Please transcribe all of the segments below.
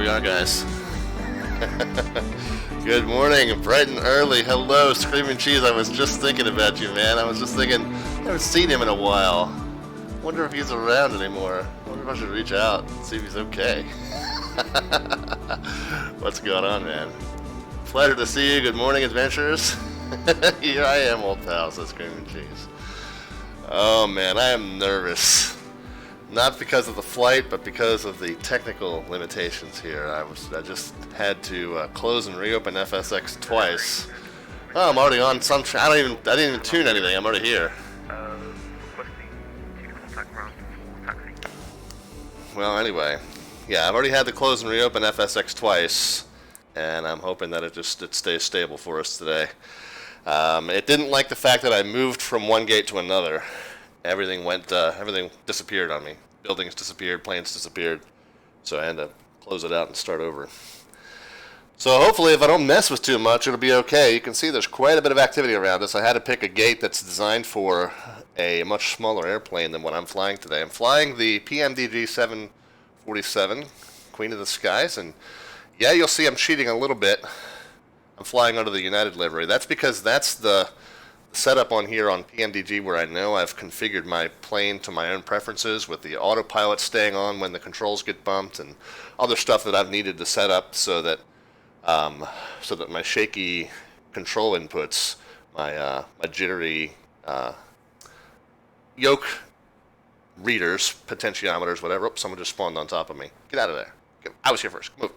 we are, guys. Good morning, bright and early. Hello, Screaming Cheese. I was just thinking about you, man. I was just thinking, I haven't seen him in a while. Wonder if he's around anymore. Wonder if I should reach out and see if he's okay. What's going on, man? Pleasure to see you. Good morning, adventurers. Here I am, old pal, says Screaming Cheese. Oh, man, I am nervous. Not because of the flight, but because of the technical limitations here. I just had to close and reopen FSX twice. Oh, I'm already on some. I didn't even tune anything. I'm already here. Well, anyway, yeah, I've already had to close and reopen FSX twice, and I'm hoping that it stays stable for us today. It didn't like the fact that I moved from one gate to another. Everything disappeared on me. Buildings disappeared, planes disappeared. So I had to close it out and start over. So hopefully if I don't mess with too much, it'll be okay. You can see there's quite a bit of activity around us. I had to pick a gate that's designed for a much smaller airplane than what I'm flying today. I'm flying the PMDG 747, Queen of the Skies, and yeah, you'll see I'm cheating a little bit. I'm flying under the United livery. That's because that's the setup on here on PMDG where I know I've configured my plane to my own preferences with the autopilot staying on when the controls get bumped and other stuff that I've needed to set up so that my shaky control inputs, my jittery yoke readers, potentiometers, whatever. Oops, someone just spawned on top of me. Get out of there. I was here first. Move.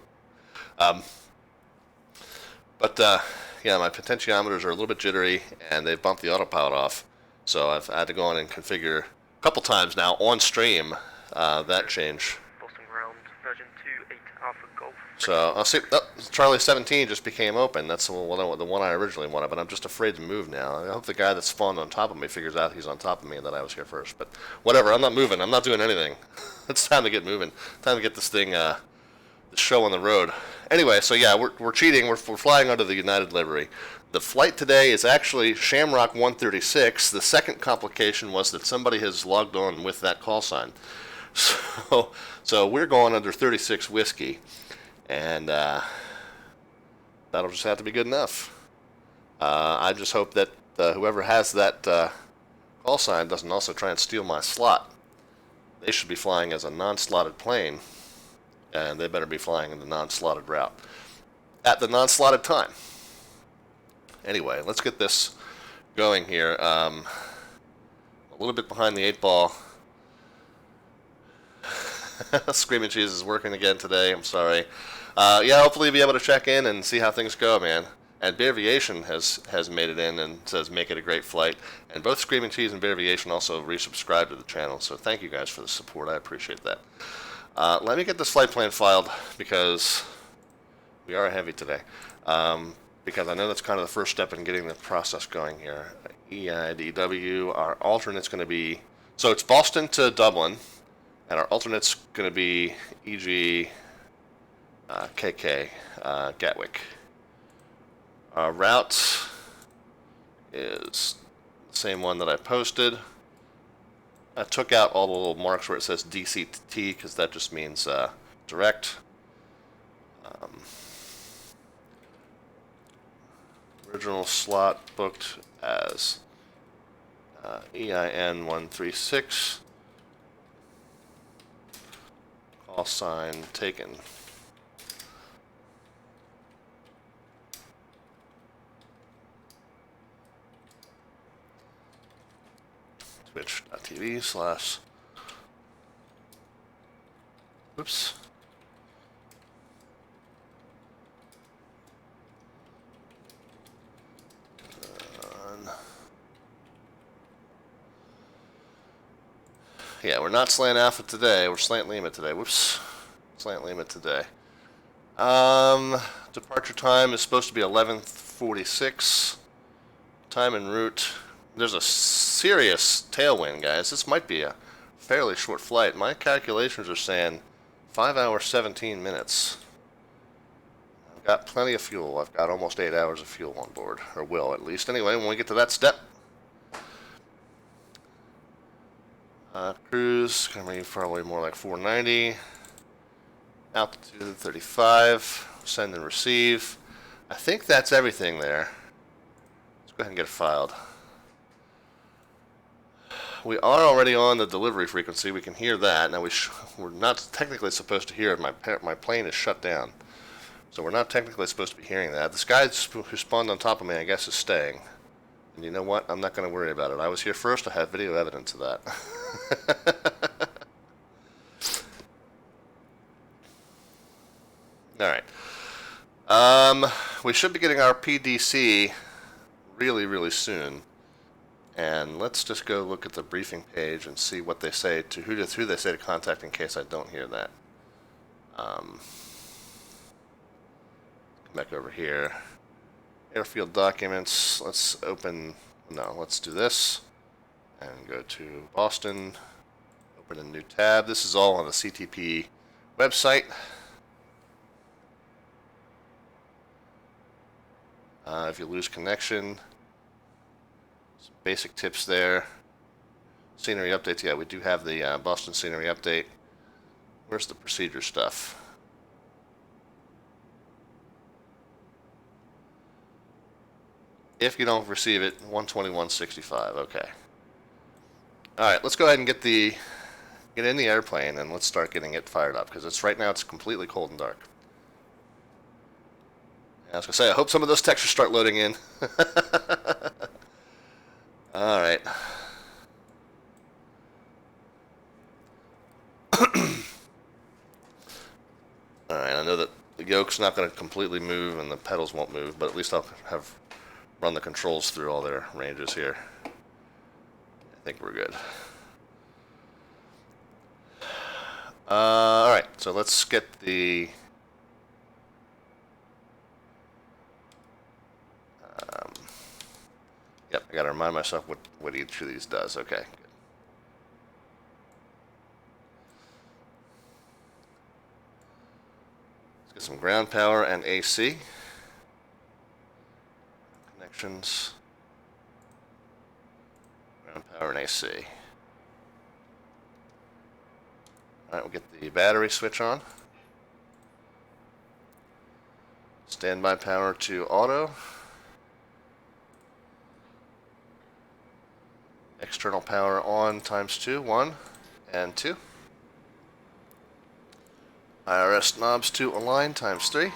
Yeah, my potentiometers are a little bit jittery, and they've bumped the autopilot off. So I've had to go in and configure a couple times now on stream that change. Boston ground, version 28 Alpha Golf. So I'll see. Oh, Charlie 17 just became open. That's the one I originally wanted, but I'm just afraid to move now. I hope the guy that spawned on top of me figures out he's on top of me and that I was here first. But whatever, I'm not moving. I'm not doing anything. It's time to get moving. Time to get this thing, the show on the road. Anyway, so yeah, we're cheating. We're flying under the United livery. The flight today is actually Shamrock 136. The second complication was that somebody has logged on with that call sign. So we're going under 36 Whiskey, and that'll just have to be good enough. I just hope that whoever has that call sign doesn't also try and steal my slot. They should be flying as a non-slotted plane. And they better be flying in the non-slotted route at the non-slotted time. Anyway, let's get this going here. A little bit behind the 8-ball. Screaming Cheese is working again today. I'm sorry. Yeah, hopefully you'll be able to check in and see how things go, man. And Bearviation has made it in and says make it a great flight. And both Screaming Cheese and Bearviation also resubscribed to the channel. So thank you guys for the support. I appreciate that. Let me get this flight plan filed because we are heavy today. Because I know that's kind of the first step in getting the process going here. EIDW, our alternate's going to be, so it's Boston to Dublin, and our alternate's going to be EG KK Gatwick. Our route is the same one that I posted. I took out all the little marks where it says DC to T because that just means direct. Original slot booked as EIN 136. Call sign taken. Twitch.tv/ Whoops. Yeah, we're not slant alpha today. We're slant Lima today. Whoops. Slant Lima today. Departure time is supposed to be 11:46. Time en route. There's a serious tailwind, guys. This might be a fairly short flight. My calculations are saying 5 hours, 17 minutes. I've got plenty of fuel. I've got almost 8 hours of fuel on board, or will at least. Anyway, when we get to that step, cruise, going to be probably more like 490. Altitude 35. Send and receive. I think that's everything there. Let's go ahead and get it filed. We are already on the delivery frequency. We can hear that. Now we're not technically supposed to hear it. My plane is shut down, so we're not technically supposed to be hearing that. This guy who spawned on top of me, I guess, is staying. And you know what? I'm not going to worry about it. I was here first. I have video evidence of that. All right. We should be getting our PDC really, really soon. And let's just go look at the briefing page and see what they say to who they say to contact in case I don't hear that. Come back over here. Airfield documents. Let's do this and go to Boston. Open a new tab. This is all on the CTP website. If you lose connection, some basic tips there. Scenery updates. Yeah, we do have the Boston scenery update. Where's the procedure stuff? If you don't receive it, 121.65. Okay. All right, let's go ahead and get in the airplane and let's start getting it fired up because right now it's completely cold and dark. I was going to say, I hope some of those textures start loading in. All right. All right, I know that the yoke's not going to completely move and the pedals won't move, but at least I'll have run the controls through all their ranges here. I think we're good. All right, so let's get the... Yep, I gotta remind myself what each of these does. Okay, good. Let's get some ground power and AC. Connections. Ground power and AC. Alright, we'll get the battery switch on. Standby power to auto. External power on ×2, 1 and 2. IRS knobs to align ×3.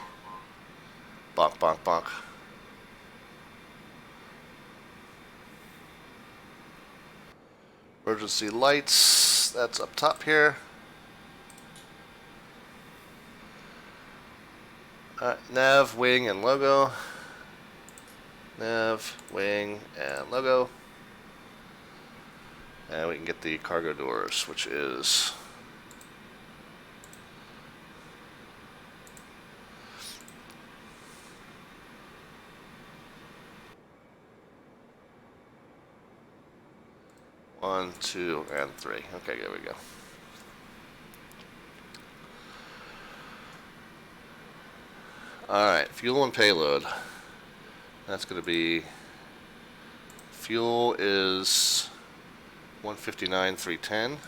Bonk, bonk, bonk. Emergency lights, that's up top here. Nav, wing, and logo. Nav, wing, and logo. And we can get the cargo doors, which is one, 2, and 3. Okay, there we go. Alright, fuel and payload. That's going to be, fuel is 159,310.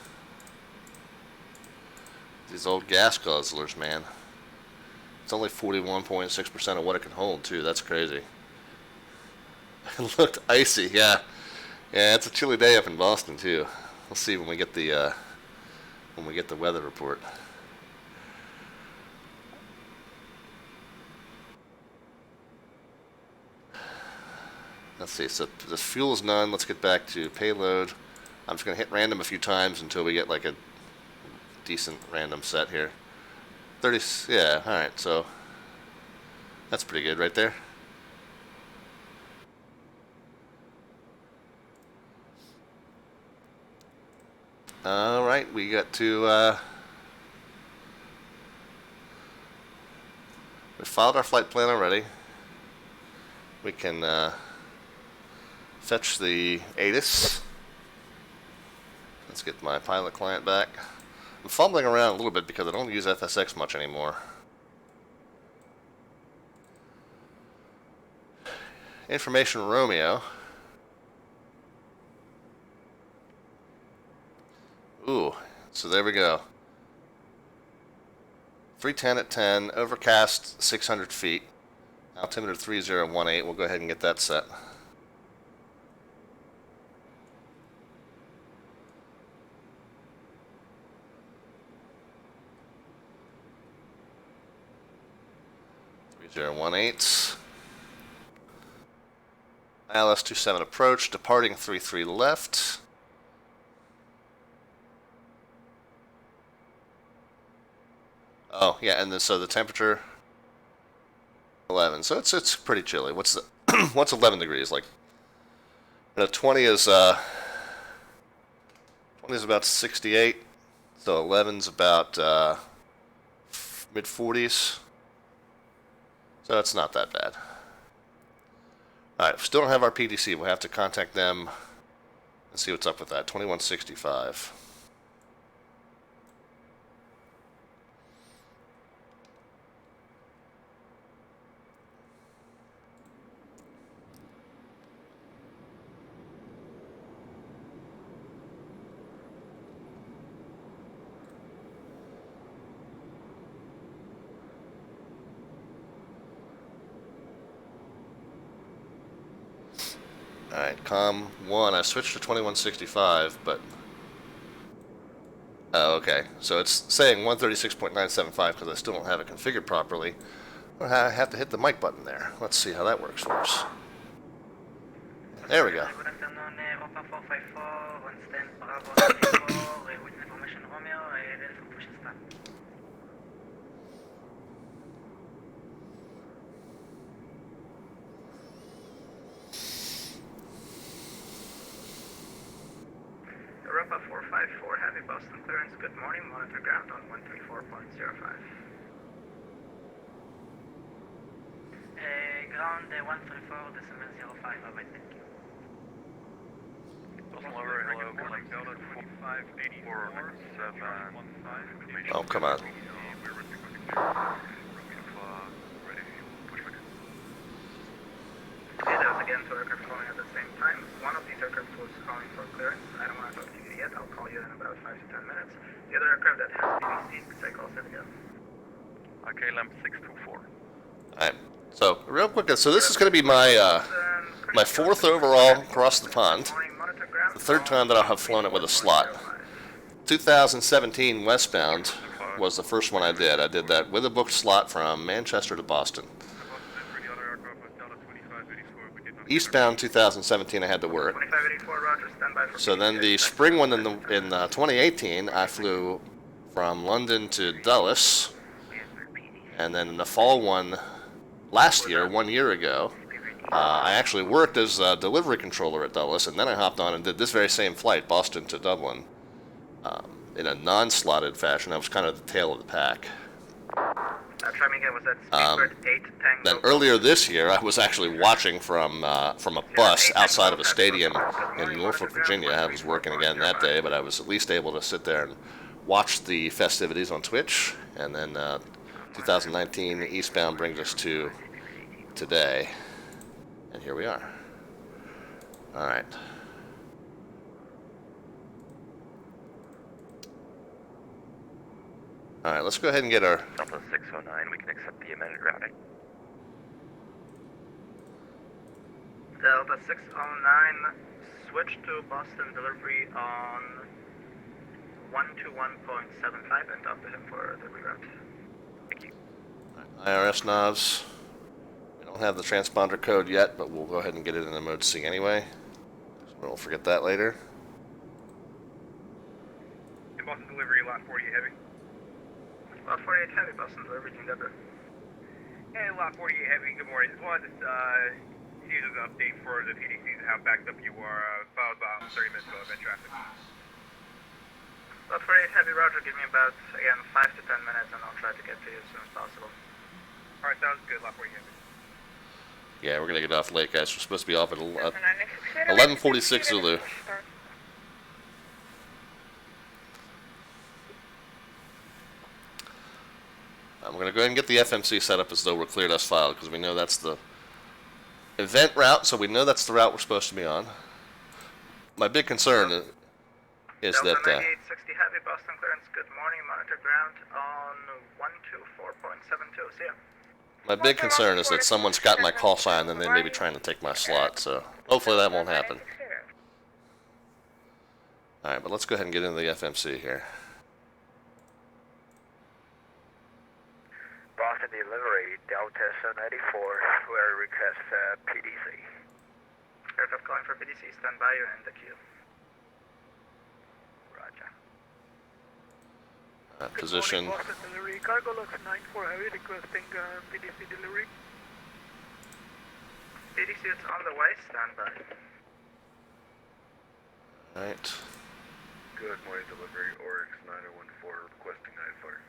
These old gas guzzlers, man. It's only 41.6% of what it can hold, too. That's crazy. It looked icy, yeah. Yeah, it's a chilly day up in Boston, too. We'll see when we get the weather report. Let's see, so the fuel is none. Let's get back to payload. I'm just going to hit random a few times until we get like a decent random set here. 30, yeah, alright, so that's pretty good right there. Alright, we got to, we filed our flight plan already. We can fetch the ATIS. Let's get my pilot client back. I'm fumbling around a little bit because I don't use FSX much anymore. Information Romeo. Ooh, so there we go. 310 at 10, overcast 600 feet, altimeter 3018. We'll go ahead and get that set. ILS 27 approach, departing 33 left. Oh yeah, and then so the temperature 11. So it's pretty chilly. What's the what's 11 degrees like? 20 is 20 is about 68. So 11's about mid 40s. So it's not that bad. Alright, we still don't have our PDC. We'll have to contact them and see what's up with that. 2165. Alright, COM 1, I switched to 2165, but... Oh, okay. So it's saying 136.975 because I still don't have it configured properly. I have to hit the mic button there. Let's see how that works for us. There we go. Good afternoon, Europa 454, on stand Bravo 34, with information Romeo, ready for push and start. Europa 454, heavy Boston clearance, good morning, monitor ground on 134.05. Ground 134.05, bye-bye, thank you. Boston Lover, hello, calling Delta 4584, 715. Oh, come on. Kudos again, two aircraft calling at the same time. One of these aircraft was calling for clearance. I don't want to talk to you yet. I'll call you in about 5 to 10 minutes. The other aircraft that has PVC, say call it again. Okay, lamp 624. Alright, so real quick, so this is going to be my my fourth overall across the pond. The third time that I'll have flown it with a slot. 2017 westbound was the first one I did. I did that with a booked slot from Manchester to Boston. Eastbound 2017 I had to work. 2584, Roger, stand by for So then the spring one in 2018 I flew from London to Dulles, and then in the fall one last year, 1 year ago, I actually worked as a delivery controller at Dulles, and then I hopped on and did this very same flight, Boston to Dublin, in a non-slotted fashion. I was kind of the tail of the pack. try me again, was that Speedbird 8 Tango? Then earlier this year, I was actually watching from a bus outside of a stadium in Norfolk, Virginia. I was working again that day, but I was at least able to sit there and watch the festivities on Twitch. And then 2019 eastbound brings us to today, and here we are. All right. All right, let's go ahead and get our... Delta 609, we can accept the amended routing. Delta 609, switch to Boston delivery on 121.75 and talk to him for the reroute. Thank you. IRS knobs. We don't have the transponder code yet, but we'll go ahead and get it in the mode C anyway. So we'll forget that later. In Boston delivery, lot 48 heavy. Lot 48 heavy, Boston delivery, Team Deborah. Hey, lot 48 heavy, good morning. Just wanted to see you as an update for the PDCs and how backed up you were about 30 minutes ago event traffic. Lot 48 heavy, Roger, give me about, again, 5 to 10 minutes and I'll try to get to you as soon as possible. Alright, sounds good, lot 48 heavy. Yeah, we're going to get off late, guys. We're supposed to be off at 11:46 Zulu. I'm going to go ahead and get the FMC set up as though we're cleared as filed, because we know that's the event route, so we know that's the route we're supposed to be on. My big concern is... is Delta that 9860 Heavy, Boston clearance, good morning, monitor ground on 124.72, see ya. my big concern is that someone's got my call sign and they may be trying to take my slot, so hopefully that won't happen. Alright, but let's go ahead and get into the FMC here. Boston delivery, Delta 794, where request PDC. Aircraft calling for PDC, stand by, you're in the queue. Roger. Position. Boston delivery, cargo looks 94 heavy, requesting PDC delivery. PDC is on the way, stand by. Alright. Good morning, delivery, Oryx 914, requesting IFR.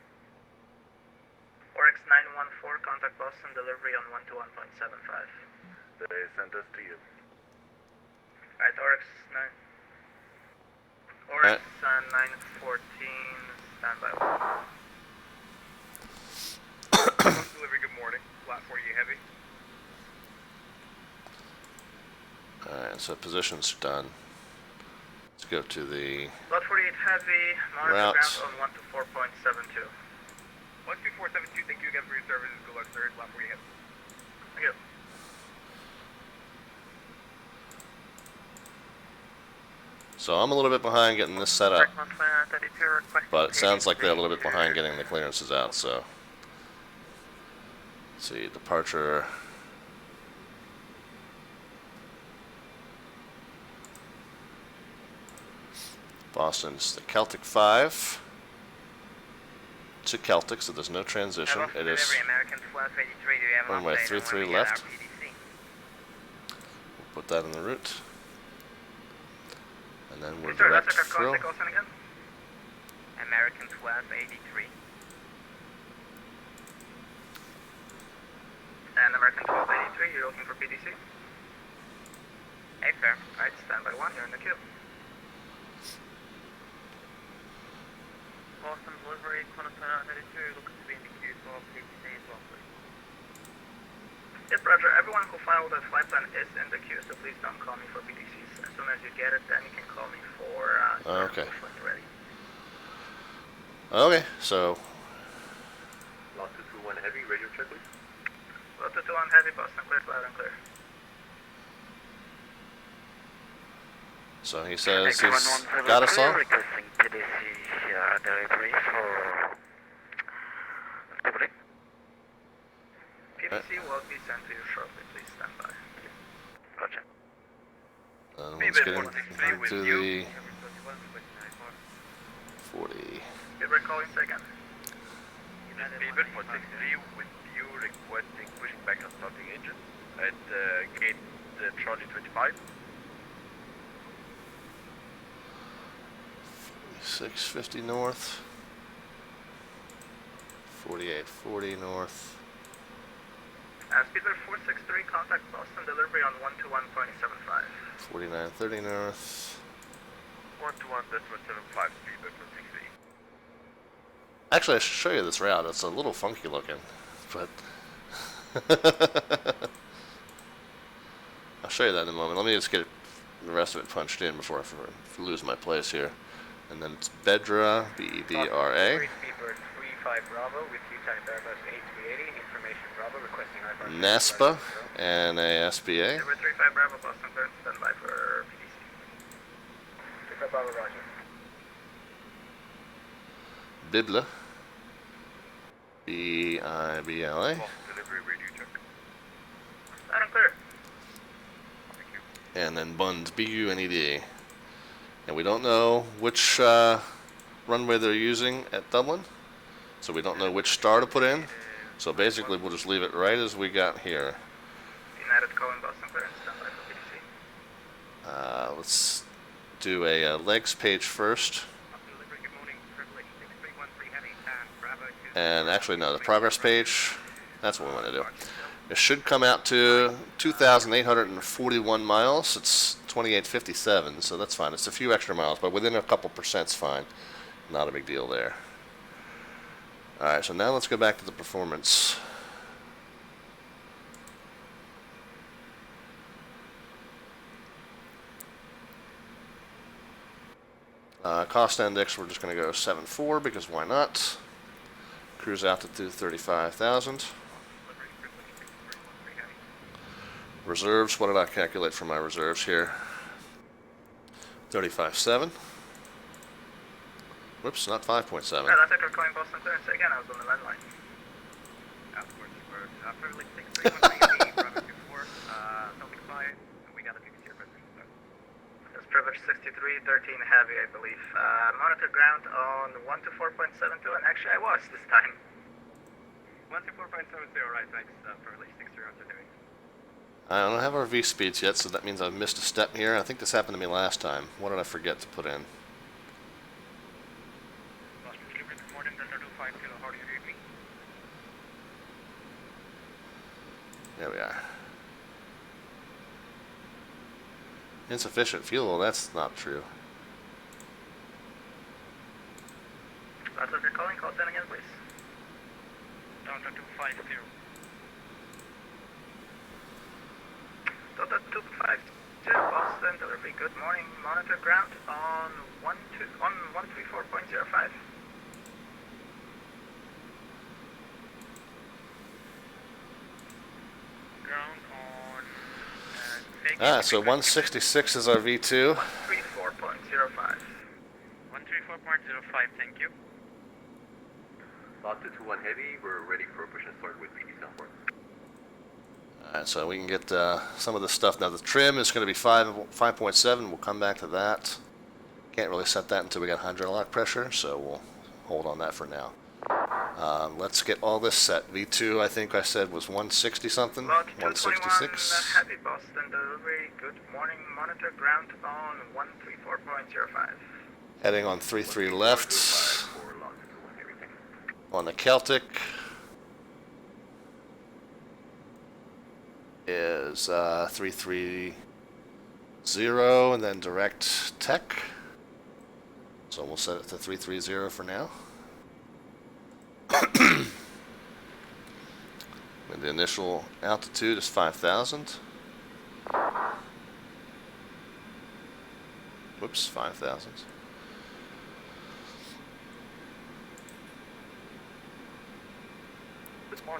Oryx 914, contact Boston delivery on 121.75. They sent us to you. Alright, Oryx 914, stand by. Delivery, good morning. Flat 48 heavy. Alright, so position's done. Let's go to the Lot 48 heavy, monitor routes. ground on 124.72. 12472, thank you again for your services. Good luck, sir. Flat 48 heavy. Thank you. So I'm a little bit behind getting this set up, but it sounds like they're a little bit behind getting the clearances out, so. Let's see, departure. Boston's the Celtic 5 to Celtic, so there's no transition. It is runway 33 left. We'll put that in the route. And then we're direct frill. American 1283. And American 1283, you're looking for PDC? Hey, sir. Alright, stand by 1, you're in the queue. Boston delivery, Qantas 932, you're looking to be in the queue for PDC as well, please. Yep, Roger. Everyone who filed a flight plan is in the queue, so please don't call me for PDCs. As soon as you get it, then you can call me for Okay. when you're ready. Okay, so Lot 221 heavy, radio check, please. Lot 221 heavy, Boston clear, loud and clear. so he says he's got us all. Requesting PDC delivery for delivery. PDC will be sent to you shortly, please stand by. Roger. And let's get into the 40. We're calling second. David 463 with you requesting pushing back and starting engine at gate Charlie 25. 650 north. 4840 north. Speedbird 463, contact Boston delivery on 121.75. 4930 north. 121.75 speedbird 463. Actually, I should show you this route. It's a little funky looking, but I'll show you that in a moment. Let me just get the rest of it punched in before I lose my place here. And then it's Bedra, B-E-D-R-A. Speedbird 35 Bravo with Q-type Airbus A380, information Bravo requesting IFR. NASPA, N-A-S-B-A. Number 35 Bravo, Boston clearance, stand by for PDC. 35 Bravo, roger. Bibla, B-I-B-L-A. Delivery radio check. Loud and clear. Thank you. And then Buns, B-U-N-E-D. And we don't know which runway they're using at Dublin, so we don't know which star to put in. So basically, we'll just leave it right as we got here. United calling Boston clearance, stand by for PDC. Let's do a legs page first. Delivery, good morning, privilege 6313 heavy, Bravo 2. And actually, no, the progress page, that's what we want to do. It should come out to 2,841 miles. It's 2857, so that's fine. It's a few extra miles, but within a couple percent's fine. Not a big deal there. Alright, so now let's go back to the performance. Cost index, we're just going to go 7.4 because why not? Cruise altitude 35,000. Reserves, what did I calculate for my reserves here? 35.7. Whoops, not 5.7. Right, I think we're calling Boston clearance again. I was on the landline. Privilege 631 Bravo 24, Celtic 5, we got a fixed here, It's privilege 6313 heavy, I believe. Monitor ground on 124.72, and actually I was this time. 124.70, right, thanks, privilege 631 heavy. I don't have our V speeds yet, so that means I've missed a step here. I think this happened to me last time. What did I forget to put in? Boston delivery this morning, Delta 25 Kilo, how do you read me? There we are. Insufficient fuel, that's not true. That's what you're calling. Call 10 again, please. Delta 250. Delta 250, Boston delivery. Good morning. Monitor ground on 134.05. Ground on... So 166 is our V2. 134.05. 134.05, thank you. Delta 21 heavy, we're ready for push and start with PD Southport. Alright, so we can get some of the stuff. Now the trim is going to be 5.7. We'll come back to that. Can't really set that until we got hydraulic pressure, so we'll hold on that for now. Let's get all this set. V2, I think I said was 160 something, About 166. Happy Boston delivery. Good morning. Monitor ground on 134.05. Heading on 33 left. On the Celtic is 330 and then direct tech. So we'll set it to 330 for now. And the initial altitude is 5,000. Whoops, 5,000.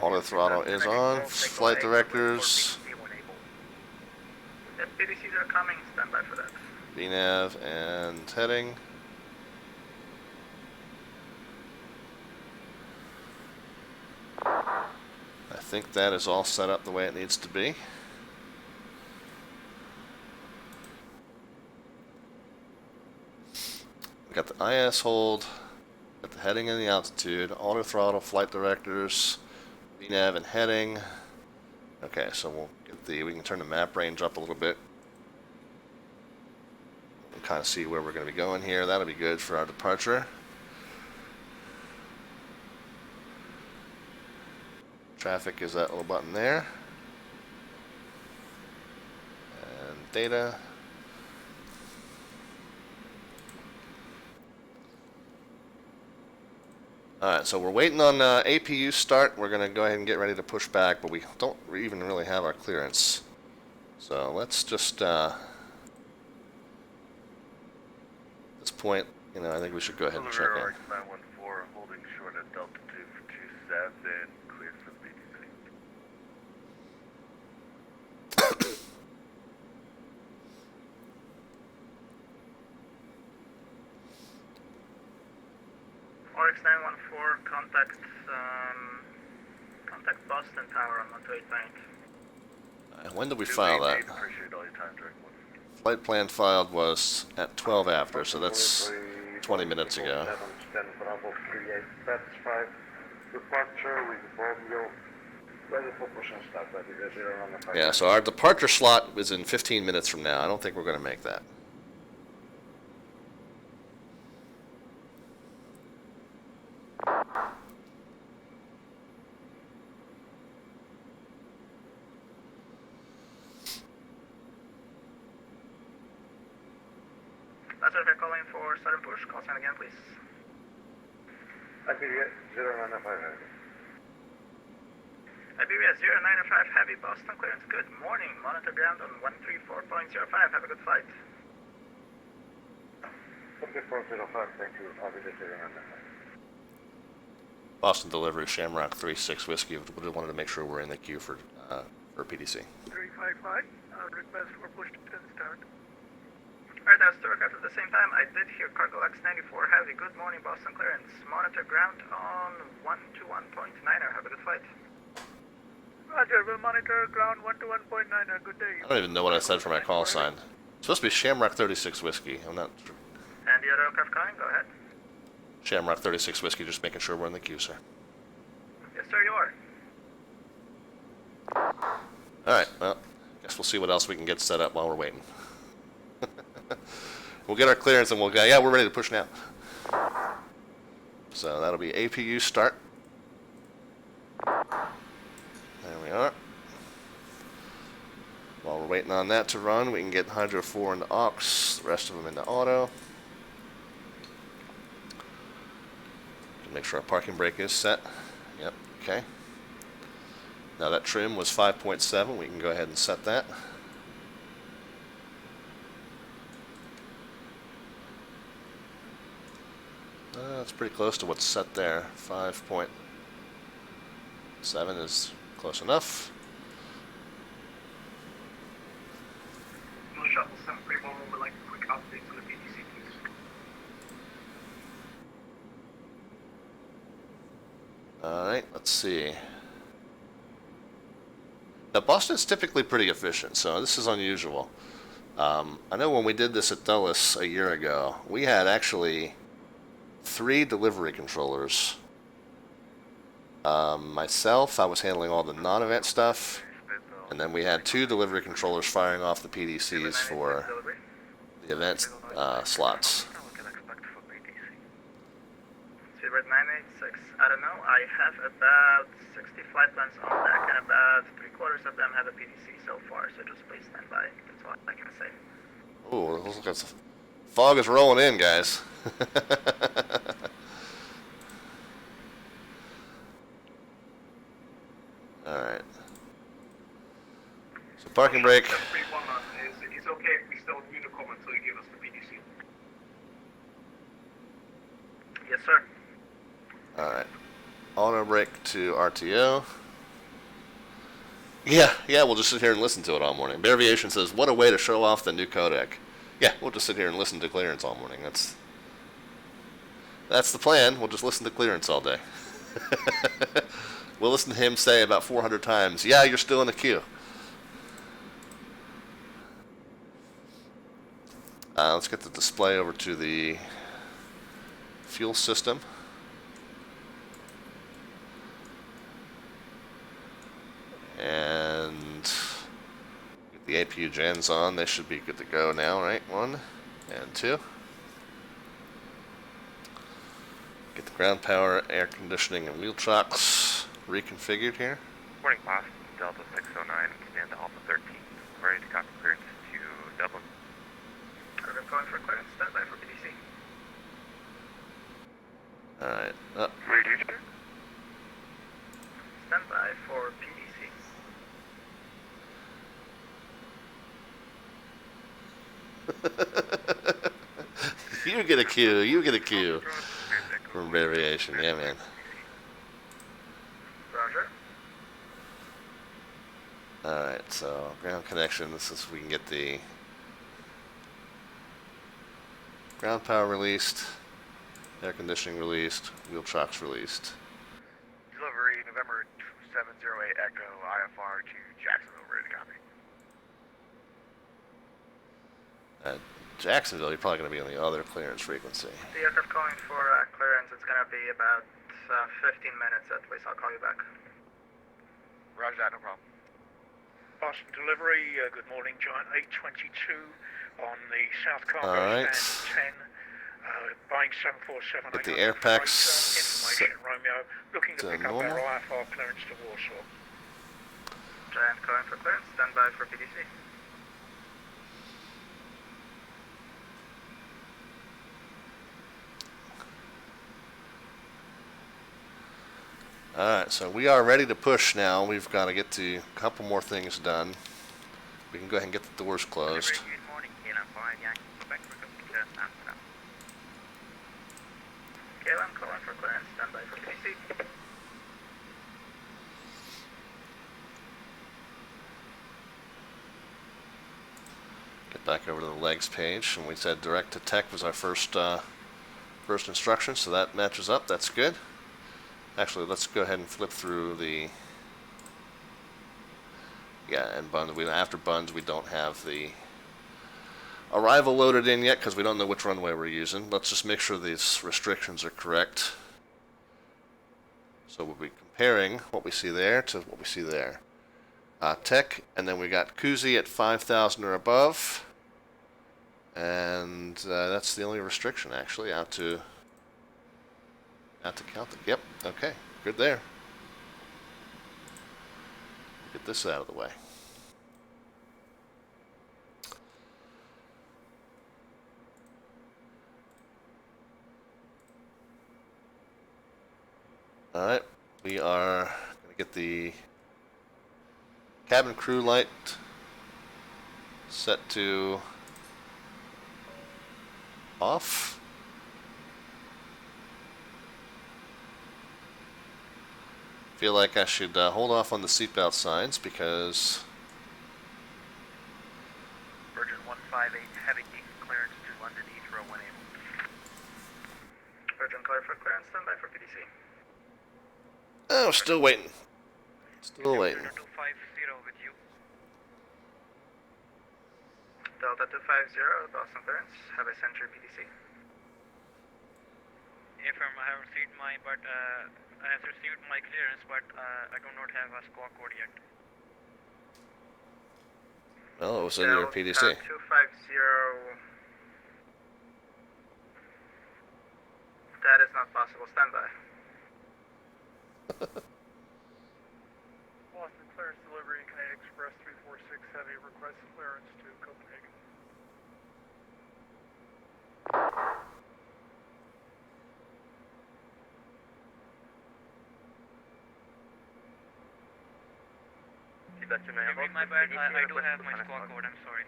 Auto throttle is on. Flight directors. Yes, PDCs are coming. Stand by for that. VNAV and heading. I think that is all set up the way it needs to be. We got the IS hold, got the heading and the altitude, auto throttle, flight directors, VNAV and heading. Okay, so we'll get we can turn the map range up a little bit. And kind of see where we're going to be going here. That'll be good for our departure. Traffic is that little button there. And data. Alright, so we're waiting on APU start. We're going to go ahead and get ready to push back, but we don't even really have our clearance. So let's just, at this point, I think we should go ahead and check in. 914, holding short at Delta 227, cleared for BDC. RX 914, contact Boston Tower on 128.9. When did we file that? Appreciate all your time, Drake. Flight plan filed was at 12 after, so that's 20 minutes ago. Bravo 38, that's 5. Departure with Romeo. Ready for push and start, ready, on the 5. Yeah, so our departure slot is in 15 minutes from now. I don't think we're going to make that. That's what we're calling for sudden push. Call sign again, please. Iberia 095 heavy. Iberia 095 heavy, Boston clearance. Good morning. Monitor ground on 134.05. Have a good flight. For 5405, thank you. I'll be receiving on that. Boston delivery, Shamrock 36 Whiskey. We wanted to make sure we're in the queue for PDC. 355, request for push to start. Alright, that's to aircraft at the same time. I did hear Cargo X94 Heavy. Good morning, Boston clearance. Monitor ground on 121.9er. Have a good flight. Roger, we'll monitor ground 121.9er. Good day. I don't even know what I said for my call sign. It's supposed to be Shamrock 36 Whiskey. I'm not sure. And the other aircraft coming, go ahead. Shamrock 36 Whiskey, just making sure we're in the queue, sir. Yes, sir, you are. Alright, well, guess we'll see what else we can get set up while we're waiting. We'll get our clearance and we'll go, yeah, we're ready to push now. So that'll be APU start. There we are. While we're waiting on that to run, we can get Hydro 4 into aux, the rest of them into auto. Make sure our parking brake is set. Yep, okay. Now that trim was 5.7, we can go ahead and set that. That's pretty close to what's set there. 5.7 is close enough. Shuttle 731 would like a quick update on the PDC, please. Alright, let's see. Now Boston's typically pretty efficient, so this is unusual. I know when we did this at Dulles a year ago, we had actually 3 delivery controllers. Myself, I was handling all the non-event stuff, and then we had 2 delivery controllers firing off the PDCs for the event slots. Seabird 986, I don't know, I have about 60 flight plans on deck and about 3/4 of them have a PDC so far, so just please stand by, that's all I can say. Ooh, look at the fog is rolling in, guys. Alright. So parking brake. It's okay if we still Unicom until you give us the PDC. Yes, sir. Alright. Auto brake to RTO. Yeah, we'll just sit here and listen to it all morning. Bearviation says, what a way to show off the new codec. Yeah, we'll just sit here and listen to clearance all morning. That's the plan. We'll just listen to clearance all day. We'll listen to him say about 400 times, yeah, you're still in the queue. Let's get the display over to the fuel system. And get the APU gens on. They should be good to go now, right? 1 and 2. Get the ground power, air conditioning, and wheel chocks reconfigured here. Morning, boss. Delta 609, command to Alpha 13. Ready to copy clearance to Dublin. I'm calling for clearance, stand by for PDC. Alright. Radio check. Stand by for PDC. You get a cue. You get a cue. From variation. Yeah, man. Roger. Alright, so ground connection. This is we can get the ground power released, air conditioning released, wheel chocks released. Delivery November 708 Echo IFR to Jacksonville, ready to copy. Jacksonville, you're probably going to be on the other clearance frequency. The aircraft calling for clearance, it's going to be about 15 minutes at least. I'll call you back. Roger that, no problem. Boston delivery, good morning, Giant 822 on the South Cargo Alright. stand 10, Boeing 747. Get the air packs information, Romeo, looking to to pick up normal. our IFR clearance to Warsaw. Giant calling for clearance, stand by for PDC. Alright, so we are ready to push now. We've got to get to a couple more things done. We can go ahead and get the doors closed. Good morning, KLM 5, Yankee, Quebec, we're coming to Amsterdam. clearance, stand by for PDC. Get back over to the legs page, and we said direct to tech was our first instruction, so that matches up. That's good. Actually, let's go ahead and flip through the. Yeah, and buns. After buns, we don't have the arrival loaded in yet because we don't know which runway we're using. Let's just make sure these restrictions are correct. So we'll be comparing what we see there to what we see there. Tech, and then we got Koozie at 5,000 or above. And that's the only restriction, actually, out to count them. Yep, okay, good there. Get this out of the way. Alright, we are going to get the cabin crew light set to off. Feel like I should hold off on the seatbelt signs because Virgin 158 heavy clearance to London Heathrow when able. Virgin clear for clearance, stand by for PDC. oh, still waiting. Still waiting. 250 with you. Delta 250, Boston clearance, have a Century PDC. Affirm, I have received my clearance, but I do not have a squawk code yet. Well, it was in your PDC. 250. That is not possible. Stand by. Boston clearance delivery, Canadian Express 346 Heavy, request clearance to Copenhagen. My bad, I do have my squawk code, I'm sorry.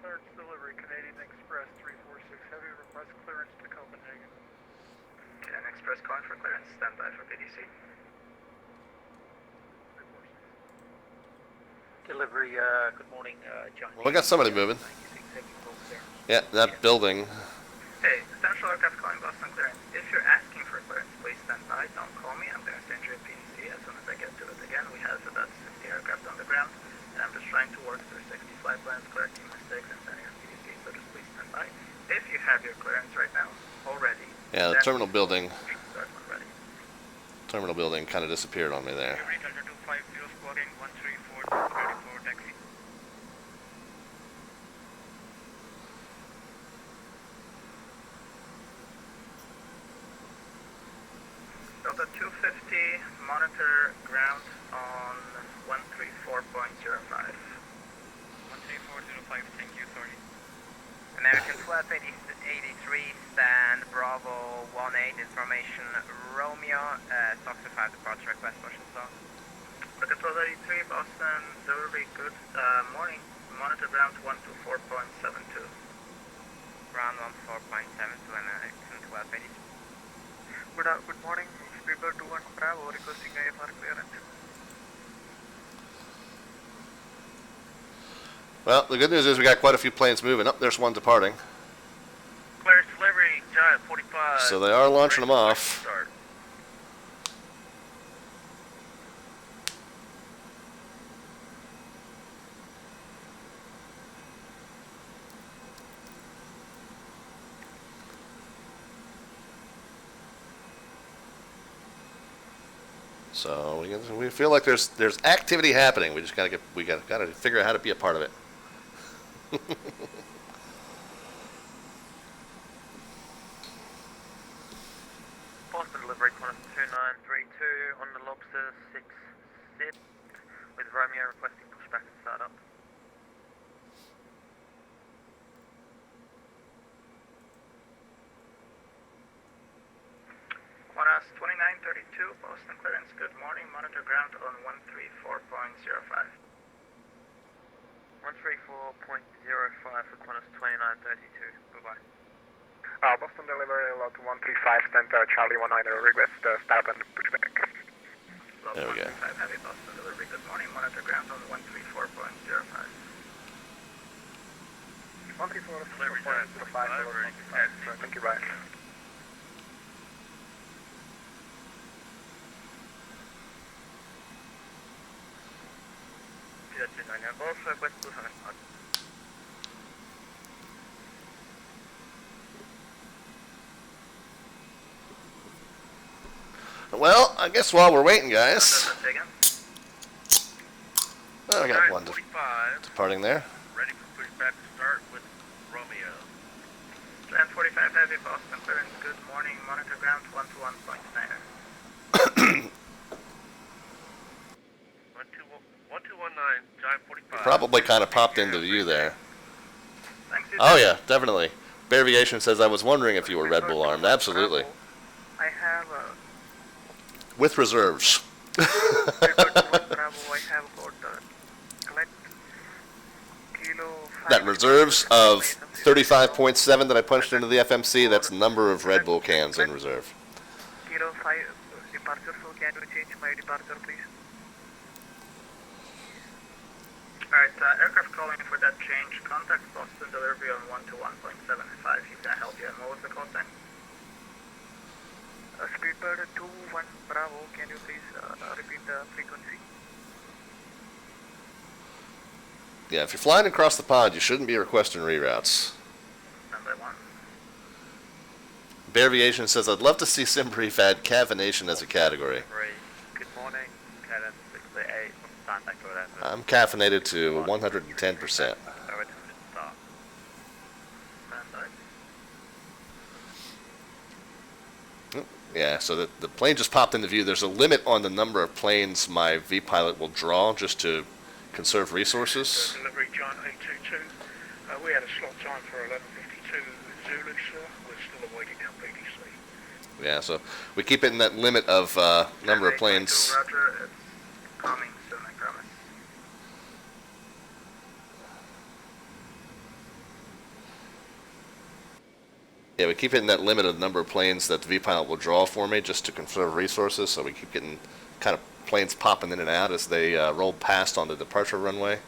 Clearance delivery, Canadian Express 346 Heavy, request clearance to Copenhagen. Canadian Express calling for clearance, stand by for PDC. 346. Delivery, good morning, John. Well, we got somebody moving. Yeah, that building. Hey, Central Aircraft calling Boston clearance. If you're asking for clearance, please stand by. Don't call me. I'm going to send you a PDC as soon as I get to it again. We have about 60 aircraft on the ground, and I'm just trying to work through 60 flight plans, correcting mistakes, and sending a PDC, so just please stand by. If you have your clearance right now already, Yeah, the then terminal building. start when ready. Terminal building kind of disappeared on me there. Delivery Delta 250 squawking 134 taxi. Delta 250, monitor ground on 134.05. 13405, thank you, sorry. American Flight 83, stand Bravo 18, information Romeo, SOX 5 departure request, Ocean South. American 1283, Boston, delivery good, morning, monitor ground 124.72. Ground 14.72, American 1283. Good morning, Speedbird 21 Bravo, requesting AFR clearance. Well, the good news is we got quite a few planes moving. Up there's one departing. Clearance delivery, Giant 45. So they are launching them off. Start. So we feel like there's activity happening. We just gotta figure out how to be a part of it. Boston delivery, Qantas 2932 on the Lobster 6 sit with Romeo requesting pushback and startup. Qantas 2932, Boston clearance, good morning, monitor ground on 134.05. 134.05 for Qantas 2932. Bye-bye. Boston delivery lot 135, stand Charlie 19, request start and push back. There we go. 135 heavy Boston delivery, good morning, monitor ground on 134.05. 134.05, thank you, bye. Also request 200. Well, I guess while we're waiting, guys. Taken. Oh, I got one 45, departing there. ready for pushback to start with Romeo. Strand 45 heavy Boston clearance, good morning, monitor ground 121.9. 1219, Giant 45. Probably kind of popped into view there. Thanks, you Oh yeah, definitely. Bear Aviation says, I was wondering if you were Red Bull armed. Absolutely. I have With reserves. Bravo, I have got collect kilo. That reserves of 35.7 that I punched into the FMC, that's number of Red Bull cans in reserve. Kilo 5 departure, so can you change my departure, please? Alright, aircraft calling for that change. Contact Boston delivery on 121.75. He's gonna help you. And what was the call sign? Speedbird 21 Bravo, can you please repeat the frequency? Yeah, if you're flying across the pond, you shouldn't be requesting reroutes. Number 1. Bear Aviation says, I'd love to see SimBrief add caffeination as a category. Good morning, Cadet 68 from Santa Clara. I'm caffeinated to 110%. Stand by. Yeah, so the plane just popped into view. There's a limit on the number of planes my V-pilot will draw just to conserve resources. Delivery Giant 822. We had a slot time for 11:52 Zulu, sir. We're still awaiting our PDC. Yeah, so we keep it in that limit of number of planes. Roger, it's coming soon, I promise. Yeah, we keep it in that limit of number of planes that the V-pilot will draw for me just to conserve resources, so we keep getting kind of planes popping in and out as they roll past on the departure runway.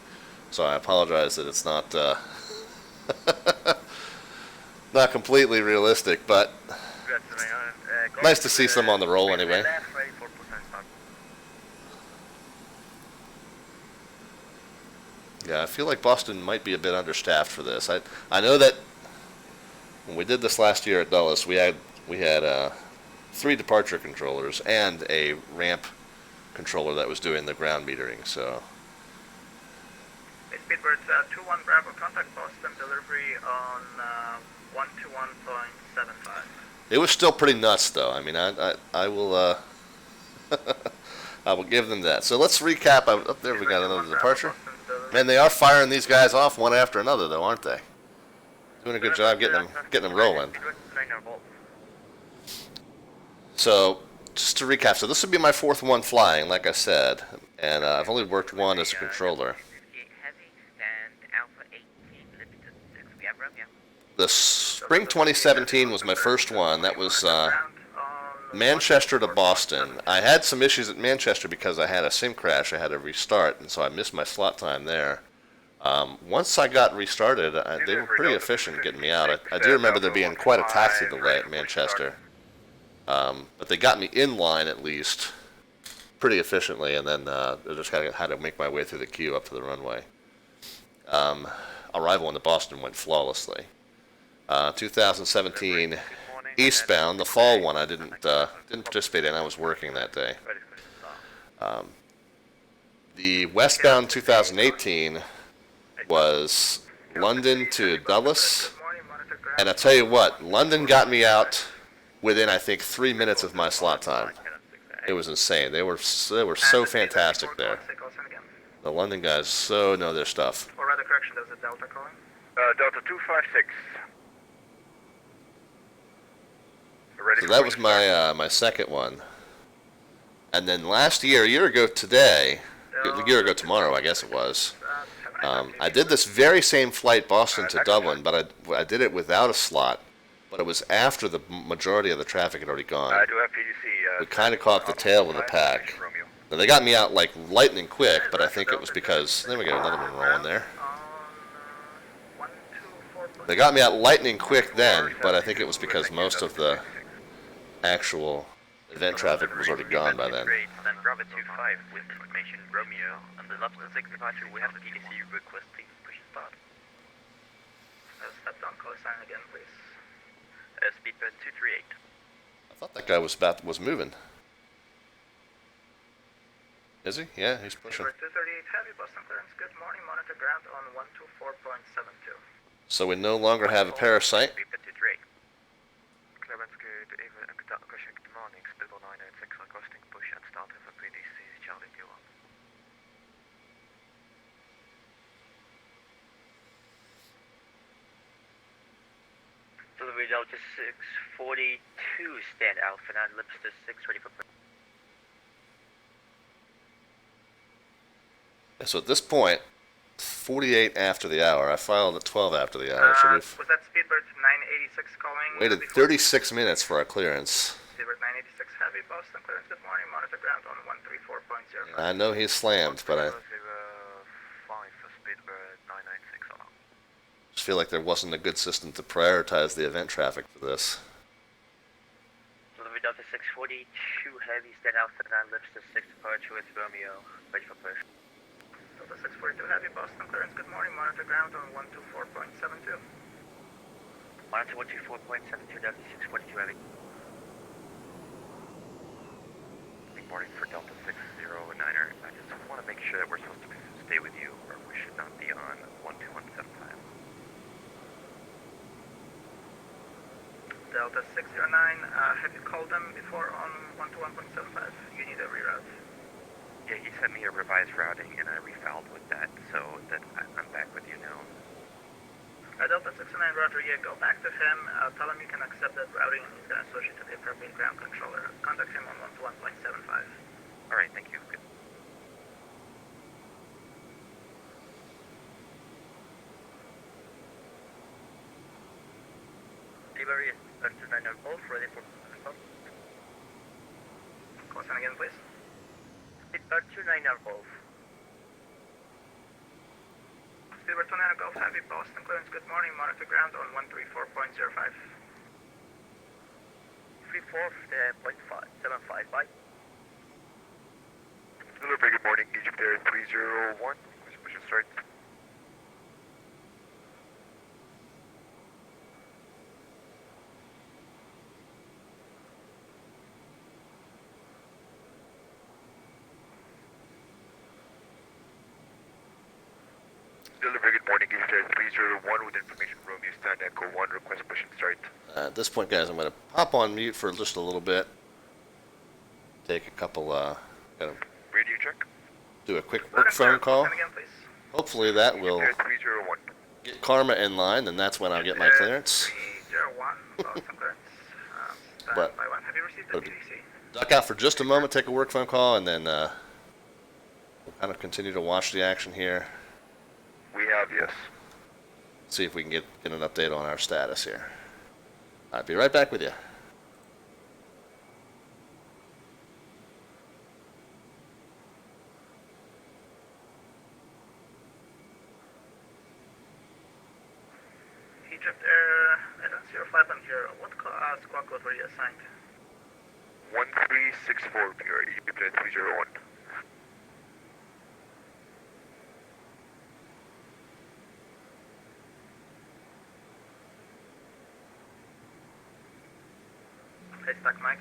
So I apologize that it's not not completely realistic, but nice to see some on the roll anyway. Yeah, I feel like Boston might be a bit understaffed for this. I know that when we did this last year at Dulles, we had 3 departure controllers and a ramp controller that was doing the ground metering. So. Speedbird 21 Bravo, contact Boston delivery on 121.75. It was still pretty nuts, though. I mean, I will I will give them that. So let's recap. Up there, we got another departure. Man, they are firing these guys off one after another, though, aren't they? Doing a good job getting them rolling. So, just to recap, so this would be my 4th one flying, like I said, and I've only worked one as a controller. The spring 2017 was my first one. That was Manchester to Boston. I had some issues at Manchester because I had a SIM crash. I had to restart, and so I missed my slot time there. Once I got restarted, they were pretty efficient getting me out. I do remember there being quite a taxi delay at Manchester. But they got me in line at least pretty efficiently, and then I just had to make my way through the queue up to the runway. Arrival into Boston went flawlessly. 2017 Eastbound, the fall one, I didn't participate in. I was working that day. The westbound 2018 was London to Dulles, and I tell you what, London got me out within, I think, 3 minutes of my slot time. It was insane. They were so fantastic there. The London guys so know their stuff. Or rather, correction, there was a Delta calling. Delta 256. So that was my my second one. And then last year, a year ago today, tomorrow, I guess it was, I did this very same flight, Boston to Dublin, but I did it without a slot. But it was after the majority of the traffic had already gone. I do have PDC. We kind of caught the tail of the pack. Now, they got me out like lightning quick, but I think it was because... Then we got another one rolling there. They got me out lightning quick then, but I think it was because most of the actual event traffic was already gone by then. Then Bravo 25 with information Romeo and the Lobster 6 departure. We have a PDC requesting push and start. Step down, call sign again, please. Speedbird 238. I thought that guy was moving. Is he? Yeah, he's pushing. Speedbird 238 heavy, Boston clearance. Good morning, monitor ground on 124.72. So we no longer have a parasite. Speedbird 238. Clearance good, even good morning, Speedbird 986 requesting push and start for PDC Charlie 21. Delivery Delta 642, stand Alpha 9, Lipster 6, ready for push. So at this point, 48 after the hour. I filed at 12 after the hour. So we've Was that Speedbird 986 calling? waited 36 minutes for our clearance. Speedbird 986 heavy, Boston clearance. Good morning, monitor ground on 134.05. I know he's slammed, but I 5 for Speedbird 996 on. just feel like there wasn't a good system to prioritize the event traffic for this. Delivery Delta 642, heavy, stand Alpha 9, Lipster 6, departure with Romeo, ready for push. Delta 642 heavy, Boston clearance. Good morning, monitor ground on 124.72. Monitor 124.72, Delta 642 heavy. Good morning for Delta 609er. I just want to make sure that we're supposed to stay with you, or we should not be on 12175. Delta 609, have you called them before on 121.75? You need a reroute. Yeah, he sent me a revised routing, and I refouled with that, so that I'm back with you now. Delta 609, roger, yeah, go back to him, tell him you can accept that routing and he's going to associate to the appropriate ground controller. Contact him on 121.75. Alright, thank you. Good. Delivery is 290 Golf, ready for stop. Call sign again, please. Speedbird 290 Golf. Speedbird 290 Golf heavy, Boston clearance. Good morning, monitor ground on 134.05. 34.75, bye. Delivery, good morning, Egypt Air 301. Push and start. Delivery, good morning, Egypt Air 301 with information Romeo stand Echo 1, request push and start. At this point, guys, I'm going to pop on mute for just a little bit. Take a couple, Radio check. do a quick work phone call. Again, please. Hopefully that will Egypt Air 301. get Karma in line, and that's when I'll get my clearance. 301, Boston clearance. Stand But- by one. Have you received the Okay. PDC? Duck out for just a moment, take a work phone call, and then we'll kind of continue to watch the action here. We have, yes. See if we can get an update on our status here. I'll be right back with you. Egypt Air, I don't see your flight plan here. What squawk code were you assigned? 1364 PR, Egypt Air 301. Hey, Stack Mike.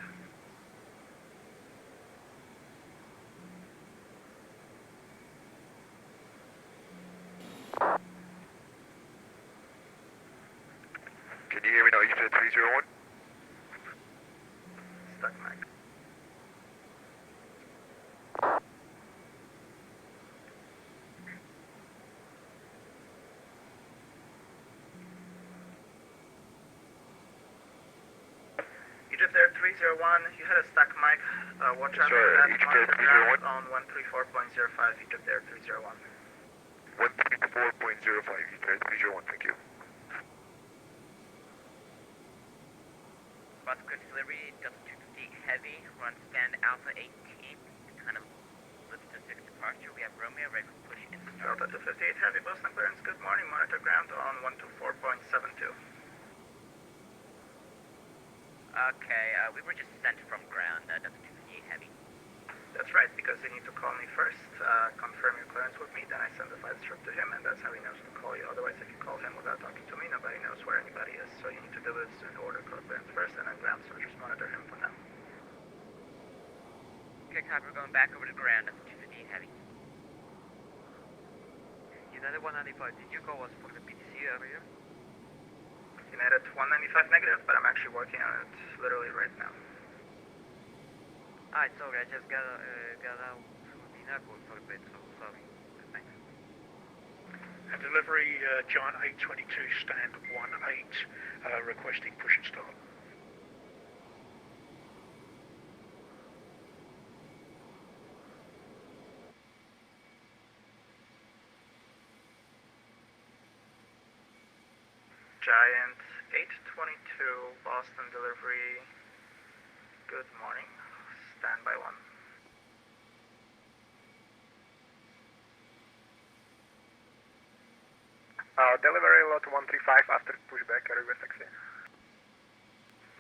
Can you hear me now, Egypt Air 301? Stack Mike. Egypt Air 301, you had a stack mic. Watch out for Sure, that. Egypt Air Monitor ground 301. on 134.05, Egypt Air 301. 134.05, 134.05, Eastern 301, thank you. Bus Delivery, Delta 250 Heavy, run stand Alpha 18, kind of lift to 6 departure. We have Romeo ready for push into start. Delta 258 Heavy, Boston clearance, good morning, monitor ground on 124.72. Okay, we were just sent from ground, Delta 258 Heavy. That's right, because they need to call me first, confirm your clearance with me, then I send the flight strip to him, and that's how he knows to call you. Otherwise, if you call him without talking to me, nobody knows where anybody is. So you need to do this in order, code clearance first, and then ground, so just monitor him for now. Okay, copy, we're going back over to ground, Delta 258 Heavy. United 195, did you call us for the PTC area? United 195 negative, but I'm actually working on it literally right now. Sorry, I just got out from the airport for a bit, so sorry. Thanks. Delivery, Giant 822, stand 18, requesting push and start. Giant 822, Boston delivery, good morning, standby 1. Delivery lot 135 after pushback, request taxi.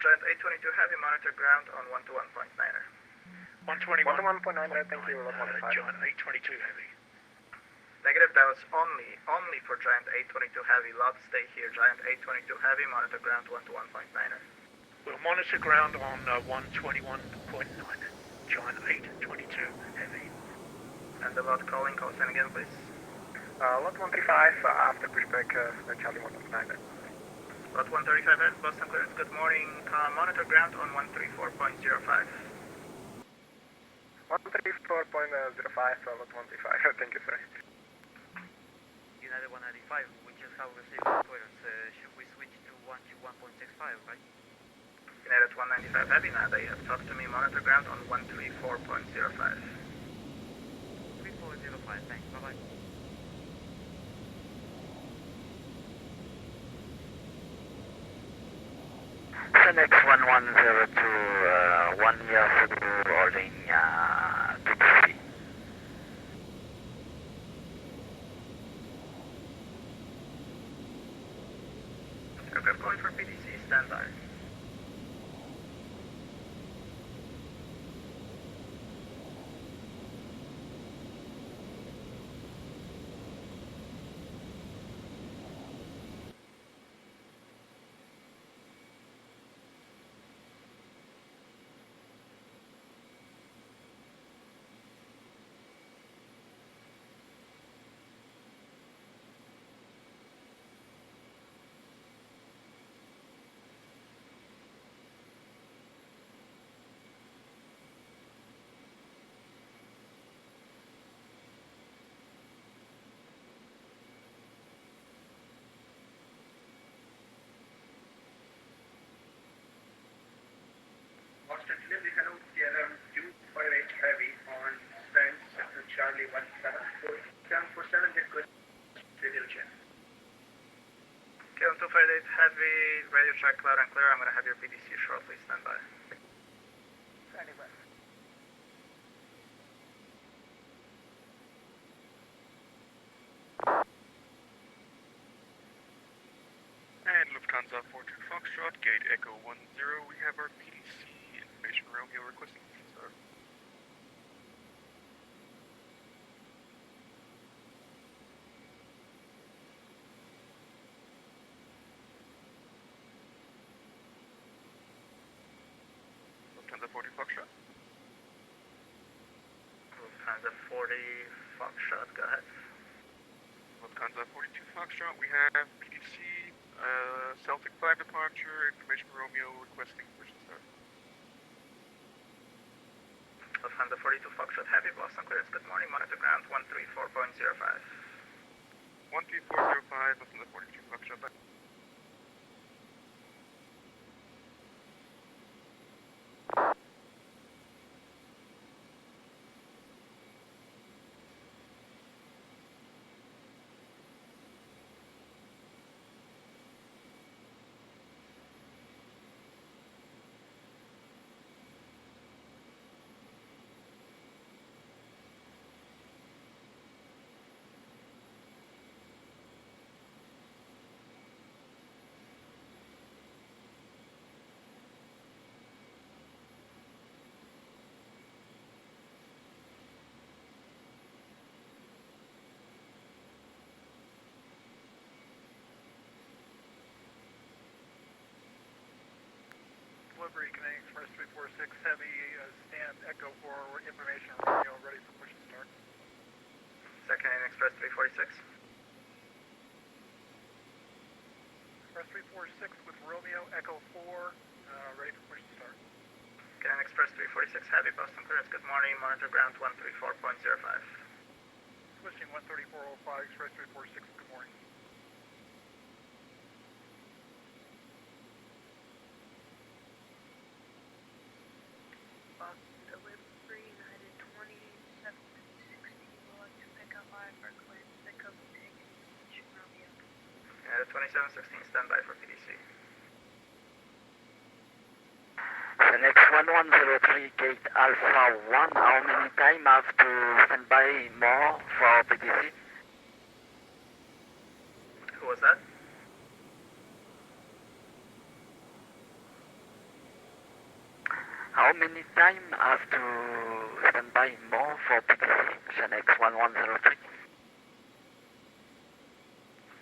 Giant 822 Heavy, monitor ground on 121.9er. 121. 121.9, thank you, lot 135. Giant 822 Heavy. Negative, that was only for Giant 822 Heavy. Lot stay here. Giant 822 Heavy, monitor ground 121.9er. We'll monitor ground on 121.9. Giant 822 Heavy. And the lot calling, call sign again, please. Lot 135 after pushback, Charlie 119. Lot 135 Heavy, Boston clearance, good morning. Monitor ground on 134.05. 134.05, lot 135, thank you, sir. United 195, we just have received the clearance. Should we switch to 121.65, right? United 195 Heavy, now they have talked to me. Monitor ground on 134.05. 3405, thanks, bye-bye. FSX 1102, 1 year Cebu holding 250. Aircraft calling for PDC, standby. Delivery, hello, Sierra 258 Heavy on stand Charlie 1747, get good radio check. KLM 258 Heavy, radio check loud and clear. I'm going to have your PDC shortly, standby. Anyway. And Lufthansa 42 Foxtrot, gate Echo 10, we have our PDC information Romeo requesting sir. Lufthansa 40 Foxtrot. Lufthansa 40 Foxtrot, go ahead. Lufthansa 42 Foxtrot, we have PDC, Celtic 5 departure, information Romeo requesting permission start. Lufthansa 42 Foxtrot Heavy, Boston clearance, good morning. Monitor ground 134.05. 13405, Lufthansa 42 Foxtrot. Express 346. Express 346 with Romeo Echo 4, ready for push to start. Can Express 346, heavy Boston clearance, good morning, monitor ground 134.05. Switching 134.05, Express 346, good morning. Boston delivery, United 2760, would like to pick up Ivory Clan, pick up and take it, Romeo. United 2716, standby for PDC. The next 1103 gate Alpha 1, how many time have to stand by more for PDC? Who was that? How many time have to stand by more for PDC? The next 1103.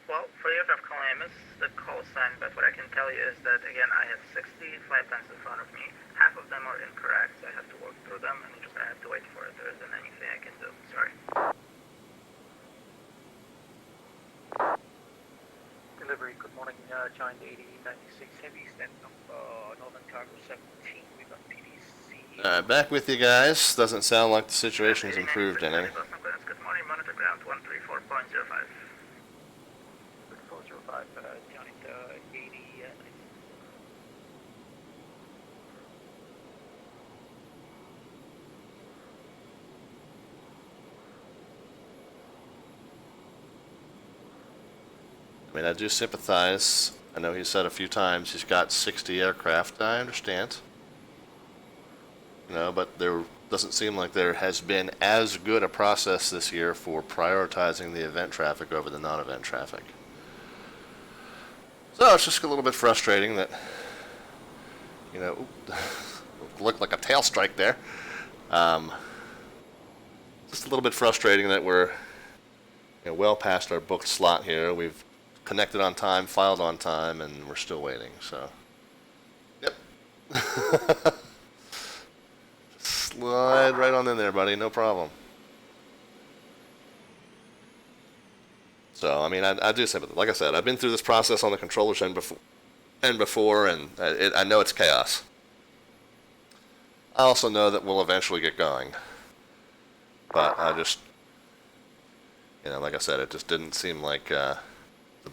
Well, for the aircraft calling, I missed the call sign, but what I can tell you is that, again, I have 60 flight plans in front of me. Half of them are incorrect, so I have to work through them, and I'm just going to have to wait for it. There isn't anything I can do. Sorry. Delivery, good morning, Giant 8096 Heavy, stand up Northern Cargo 17, we've got PDC. Back with you guys. Doesn't sound like the situation's improved any. Good morning, monitor ground 134.05. 405, Giant 80, I mean, I do sympathize. I know he said a few times he's got 60 aircraft. I understand. You know, but there doesn't seem like there has been as good a process this year for prioritizing the event traffic over the non-event traffic. So it's just a little bit frustrating that, you know, looked like a tail strike there. Just a little bit frustrating that we're, you know, well past our booked slot here. We've connected on time, filed on time, and we're still waiting. So, yep. Slide right on in there, buddy. No problem. So, I mean, I do say, but like I said, I've been through this process on the controller's end before, and I know it's chaos. I also know that we'll eventually get going. But I just, you know, like I said, it just didn't seem like the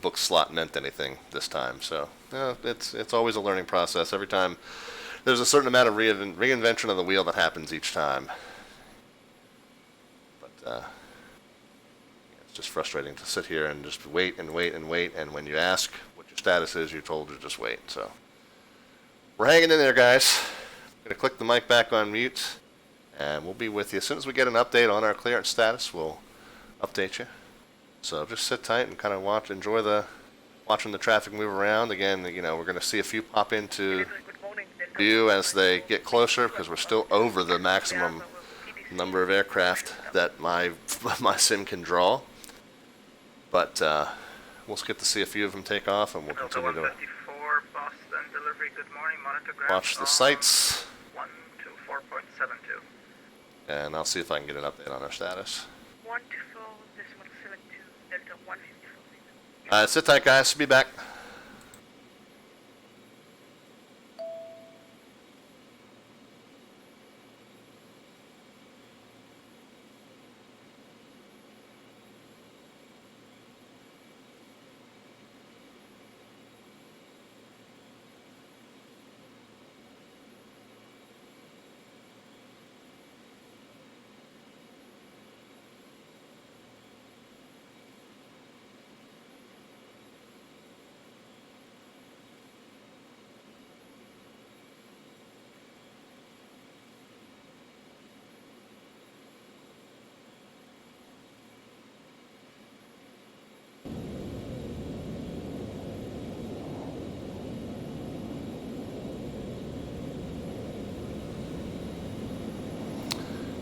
book slot meant anything this time. So, it's always a learning process. Every time there's a certain amount of reinvention of the wheel that happens each time. But, it's just frustrating to sit here and just wait and wait and wait, and when you ask what your status is, you're told to just wait. So we're hanging in there, guys. I'm going to click the mic back on mute, and we'll be with you. As soon as we get an update on our clearance status, we'll update you. So just sit tight and kind of watching the traffic move around. Again, you know, we're going to see a few pop into view as they get closer, because we're still over the maximum number of aircraft that my sim can draw. But we'll get to see a few of them take off, and we'll continue to Boston delivery, good morning, monitor ground watch the sights. 124.72. And I'll see if I can get an update on our status. 124.72, Delta 154. Sit tight, guys. Be back.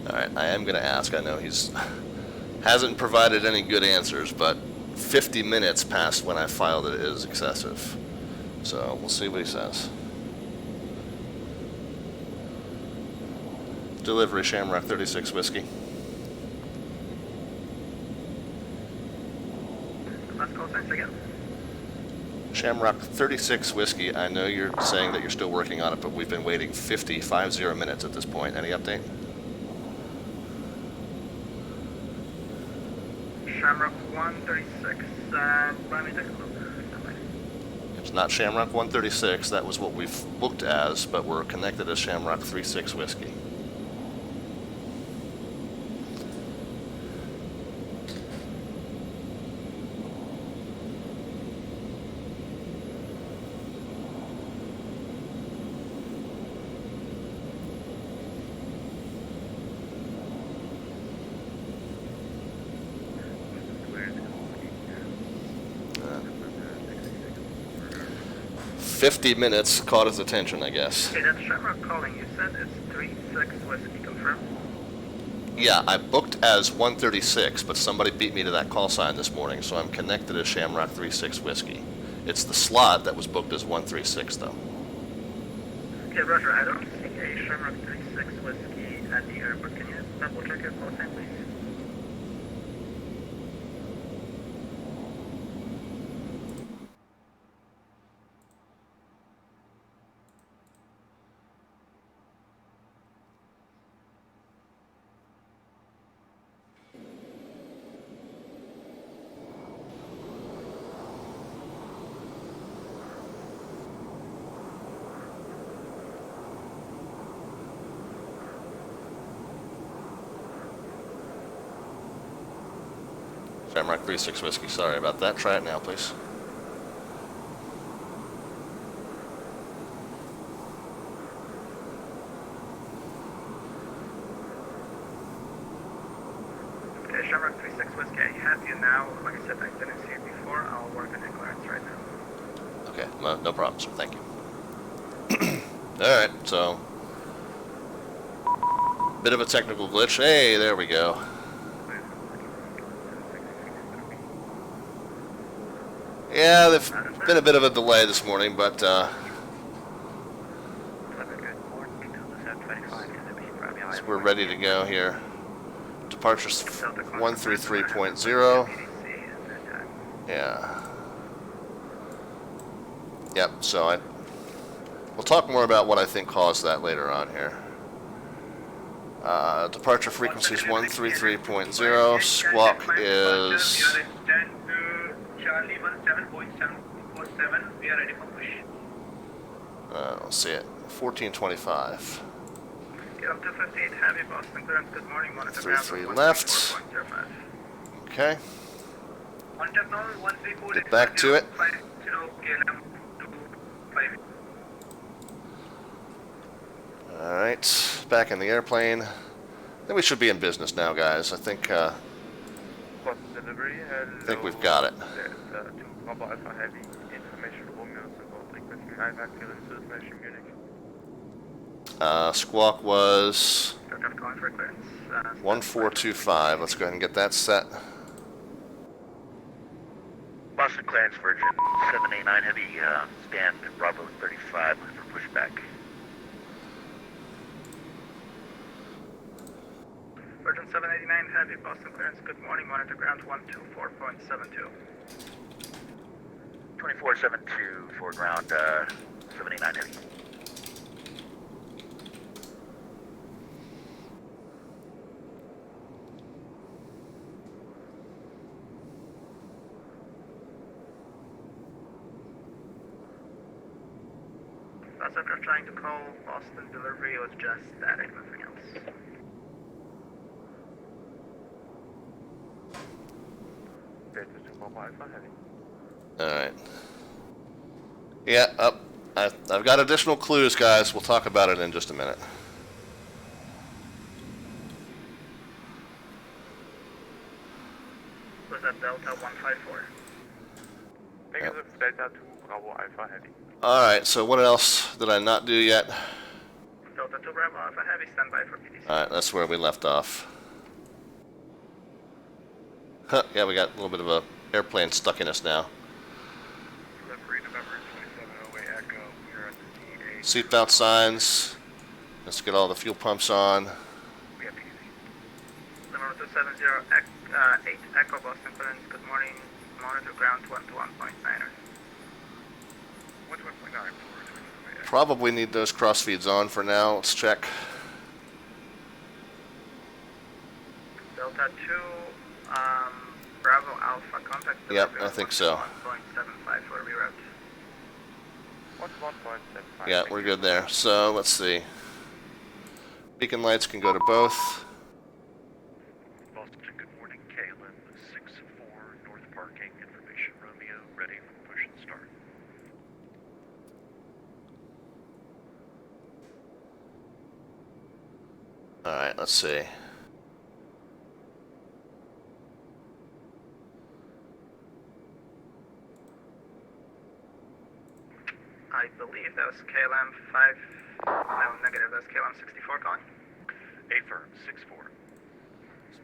Alright, I am going to ask. I know he's hasn't provided any good answers, but 50 minutes past when I filed it is excessive. So we'll see what he says. Delivery, Shamrock 36 Whiskey. Last call signs again. Shamrock 36 Whiskey, I know you're saying that you're still working on it, but we've been waiting 50 minutes at this point. Any update? Shamrock 136, let me take a look. It's not Shamrock 136, that was what we've booked as, but we're connected as Shamrock 36 Whiskey. Uh, 50 minutes caught his attention, I guess. Okay, that's Shamrock calling. You said it's 36 Whiskey, confirmed? Yeah, I booked as 136, but somebody beat me to that call sign this morning, so I'm connected as Shamrock 36 Whiskey. It's the slot that was booked as 136, though. Okay, Roger, I don't see a Shamrock 36 Whiskey at the airport. Can you double check your call sign, please? Shamrock 36 Whiskey, sorry about that. Try it now, please. Okay, Shamrock 36 Whiskey, I have you now. Like I said, I didn't see you before. I'll work on your clearance right now. Okay, no problem, sir. Thank you. Alright, so... bit of a technical glitch. Hey, there we go. Yeah, there's been a bit of a delay this morning, but we're ready to go here. Departures 133.0. Yeah. Yep, so we'll talk more about what I think caused that later on here. Departure frequency is 133.0. Squawk is... Charlie 17.747, we are ready for push. I don't see it. 1425. Get up to 58 heavy, Boston clearance, good morning, monitor ground. 33 left. Okay. Get back to it. Alright, back in the airplane. Then we should be in business now, guys. I think we've got it. Alpha Heavy, information Romeo, requesting IVAC to Association Munich. Squawk was 1425. Let's go ahead and get that set. Boston clearance, Virgin 789 Heavy, stand Bravo 35, looking for pushback. Virgin 789 Heavy, Boston clearance, good morning, monitor ground 124.72. 2472 for ground 789 Heavy. That's after trying to call Boston delivery, it was just static, nothing else. Alright. Yeah, I've got additional clues, guys. We'll talk about it in just a minute. Was that Delta 154? Negative, Delta 2, Bravo Alpha Heavy. Alright, so what else did I not do yet? Delta 2 Bravo Alpha Heavy, standby for PDC. Alright, that's where we left off. Huh, yeah, we got a little bit of a airplane stuck in us now. Delivery November 2708 Echo, we are at the Seatbelt signs. Let's get all the fuel pumps on. We have PDC. Number 270 8 Echo, Boston clearance, good morning, monitor ground 121.9er. 121.9. Probably need those cross feeds on for now. Let's check. Delta 2, Bravo Alpha, contact Yep, delivery I on think so. 1.75 for reroute. What's 1.75? Yeah, we're good there. So let's see. Beacon lights can go to both. Boston, good morning. KLM 64, North Parking, information Romeo, ready for push and start. Alright, let's see. I believe that was KLM 5, no, negative, that's KLM 64 calling. Affirm 64.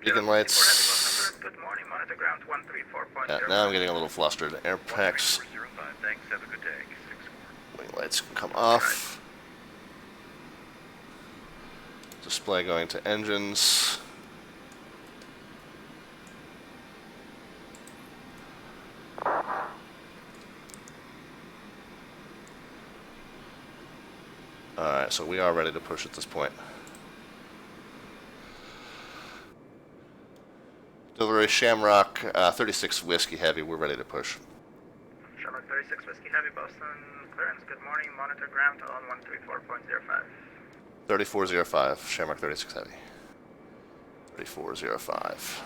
Beacon lights. Good morning, monitor ground 134.0. Yeah, now I'm getting a little flustered. Air packs. 1405, thanks, have a good day. 64. Wing lights can come off. Display going to engines. Alright, so we are ready to push at this point. Delivery Shamrock 36 Whiskey Heavy, we're ready to push. Shamrock 36 Whiskey Heavy, Boston clearance, good morning, monitor ground on 134.05. 3405, Shamrock 36 Heavy. 3405.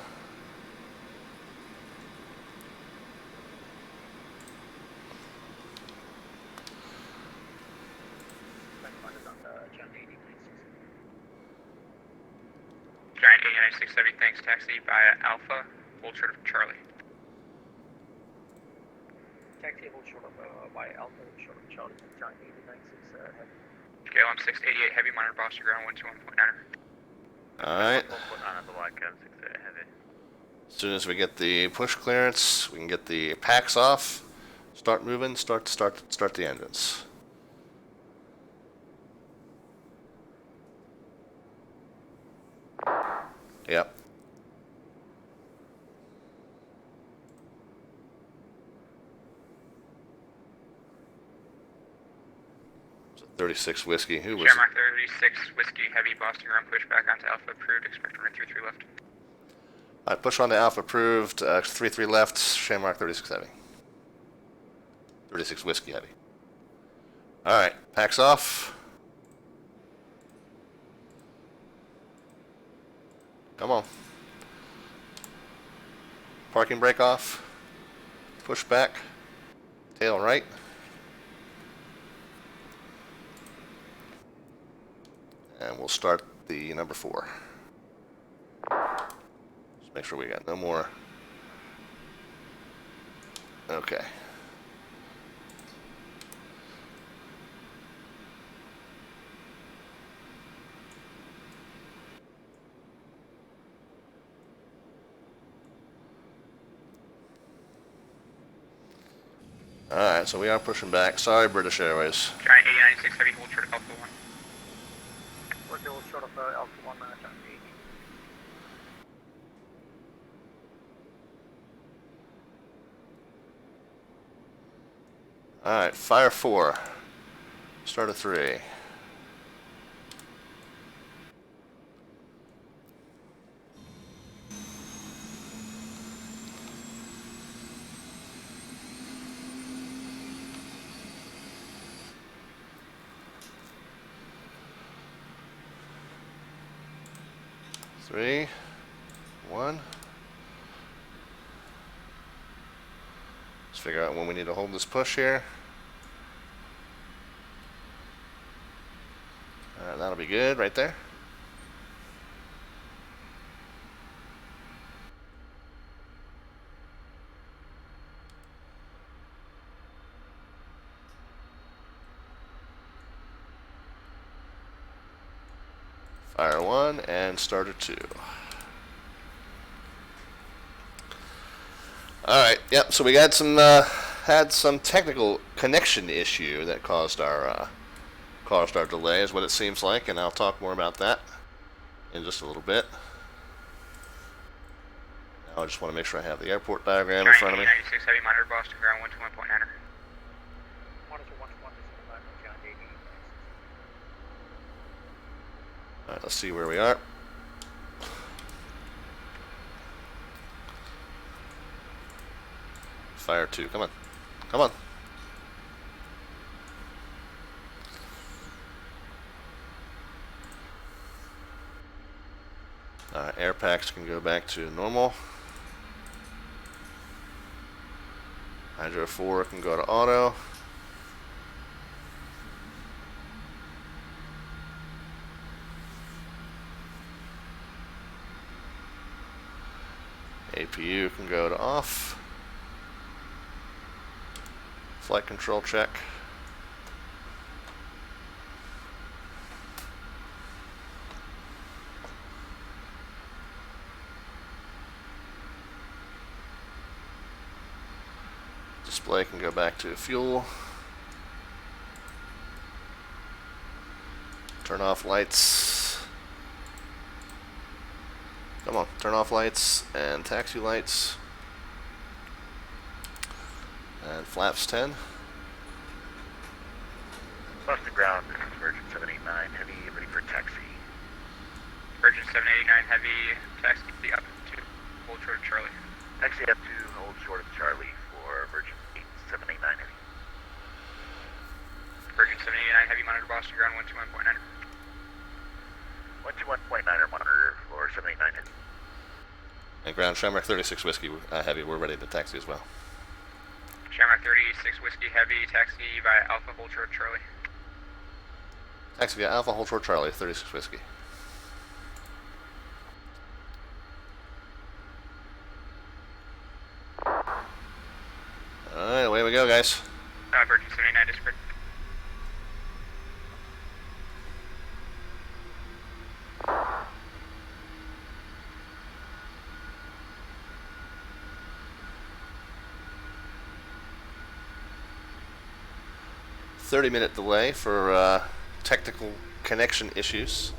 Giant 896 Heavy, thanks, taxi via Alpha, hold short of Charlie. Taxi hold short of by Alpha, hold short of Charlie, Giant 896 Heavy. KLM 688 Heavy, monitor Boston ground 121.9er. Alright. On the black cam 68 heavy. As soon as we get the push clearance, we can get the packs off, start moving, start the engines. Yep. 36 Whiskey. Who was Shamrock 36 Whiskey Heavy, Boston ground push back onto Alpha approved, expect runway 33 left. Alright, push on to Alpha approved, 33 left, Shamrock 36 Heavy. 36 Whiskey Heavy. Alright, packs off. Come on. Parking brake off. Push back. Tail right. And we'll start the number 4. Just make sure we got no more. Okay. Alright, so we are pushing back. Sorry, British Airways. Giant 896 Heavy, hold short of Alpha 1. We're hold short of Alpha 1, Giant 8. Alright, fire 4. Start of 3. Three, 1. Let's figure out when we need to hold this push here. That'll be good right there. Fire 1 and starter 2. Alright, yep, so we got some had some technical connection issue that caused our delay is what it seems like, and I'll talk more about that in just a little bit. Now I just want to make sure I have the airport diagram in front of me. 96 Heavy, monitor Boston ground 121.9er. Monitor 121 is in the Giant 80. Alright, let's see where we are. Fire 2, come on. Come on. Air packs can go back to normal. Hydro 4 can go to auto. APU can go to off. Flight control check. Display can go back to fuel. Turn off lights. Come on, turn off lights and taxi lights. And flaps 10. Boston ground, this is Virgin 789 Heavy, ready for taxi. Virgin 789 Heavy, taxi up to hold short of Charlie. Taxi up to hold short of Charlie for Virgin 789 Heavy. Virgin 789 Heavy, monitor Boston ground 121.9er. 121.9er monitor for 789 Heavy. And ground Shamrock 36 Whiskey Heavy, we're ready to taxi as well. Shamrock 36 Whiskey Heavy, taxi via Alpha, hold short of Charlie. Taxi via Alpha, hold short Charlie, 36 Whiskey. Alright, away we go, guys. Virgin 79 disparate. Minute delay for technical connection issues,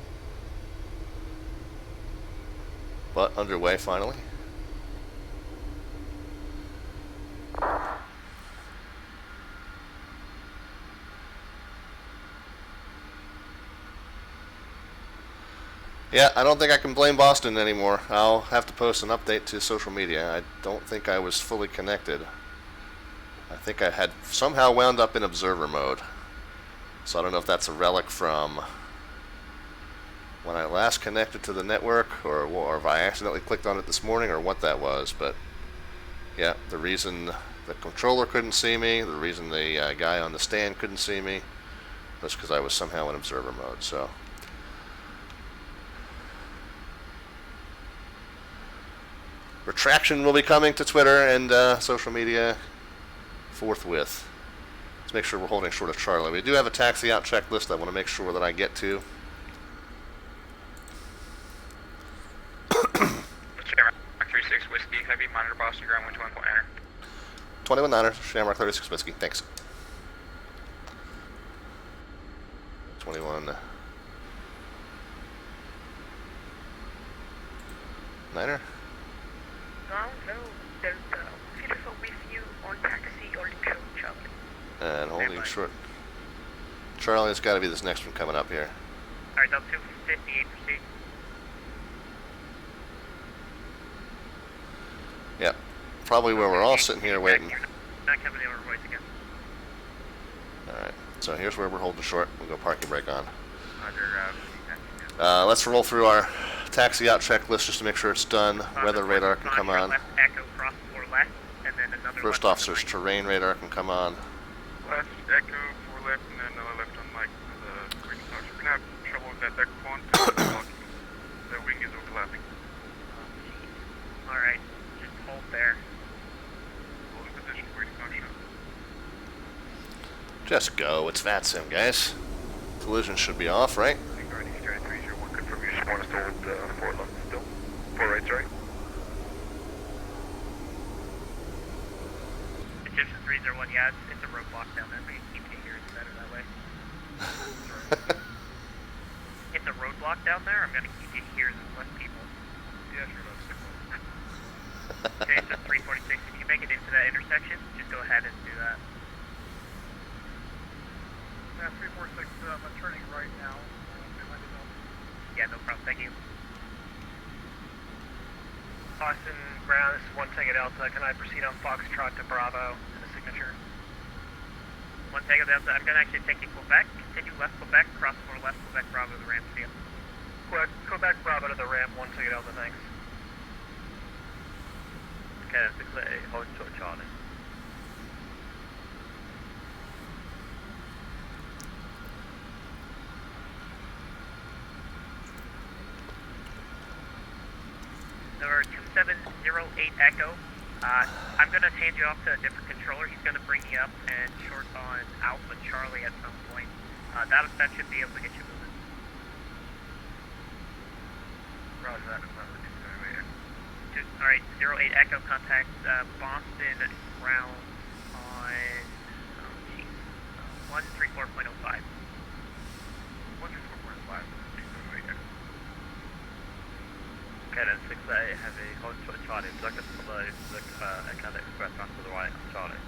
but underway finally. Yeah, I don't think I can blame Boston anymore. I'll have to post an update to social media. I don't think I was fully connected. I think I had somehow wound up in observer mode. So I don't know if that's a relic from when I last connected to the network, or if I accidentally clicked on it this morning, or what that was. But yeah, the reason the controller couldn't see me, the reason the guy on the stand couldn't see me, was because I was somehow in observer mode. So retraction will be coming to Twitter and social media forthwith. Let's make sure we're holding short of Charlie. We do have a taxi out checklist I want to make sure that I get to. Shamrock 36 Whiskey Heavy, monitor Boston ground 121.9er. 21.9er, Shamrock 36 Whiskey, thanks. 21.9er. No, there's beautiful with you on taxi or short Charlie. And holding short. Charlie's got to be this next one coming up here. Alright, Delta 258, proceed. Yep. Probably where we're all sitting here waiting. Not coming in our voice again. Alright, so here's where we're holding short. We'll go parking brake on. Roger, Let's roll through our taxi out checklist just to make sure it's done. Weather radar can come on. Left echo, cross floor left, and then another First left officer's terrain radar can come on. Left echo, 4 left, and then another left on Mike. The wing is we're gonna have trouble with that echo phone. The wing is overlapping. Alright, just hold there. Holding position, waiting function. Just go. It's VATSIM, guys. Collision should be off, right? Regarding Eastern 301, confirm you just want us to hold 4 left still. 4 right, sorry. Egyptian 301, yeah, it's a roadblock down there, but you keep it here, it's better that way. It's a roadblock down there, I'm gonna keep it here, there's less people. Yeah, sure, that's Okay, so 346, if you make it into that intersection, just go ahead and do that. Yeah, 346, I'm turning right now. Yeah, no problem, thank you. Austin Ground, this is 1 Tango Delta. Can I proceed on Foxtrot to Bravo to the signature? 1 Tango Delta, I'm going to actually take you Quebec, continue left Quebec, cross 4 left Quebec, Bravo to the ramp field. Quebec Bravo to the ramp, 1 Tango Delta, thanks. Okay, that's clear. Hold short Charlie. Number 2708 Echo. I'm going to hand you off to a different controller. He's going to bring you up and short on Alpha Charlie at some point. That should be able to get you moving. Roger that. Alright, 08 Echo contact Boston ground on 134.05. 134.5. Okay, then 6A heavy, hold short Charlie, focus below the Canada Express, back to the right on Charlie.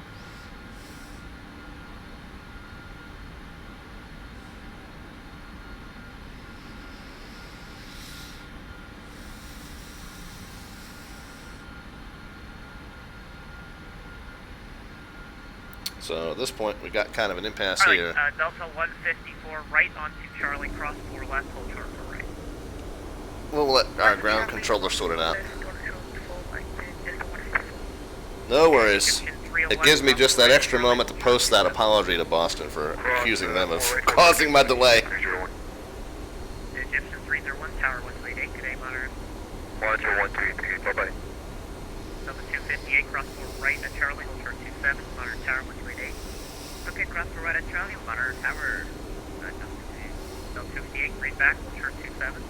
So at this point, we got kind of an impasse Alright, here. Delta 154 right onto Charlie, cross 4 left, hold short for right. We'll let our ground controller sort it out. No worries. It gives me just that extra moment to post that apology to Boston for accusing them of causing my delay. Egyptian 301, Tower 128, good day, monitor. Roger, 133, bye-bye. Delta 258, cross 4 right at Charlie, hold short 27, monitor Tower 128. Okay, cross 4 right at Charlie, monitor Tower. Delta 258, green back, hold short 27.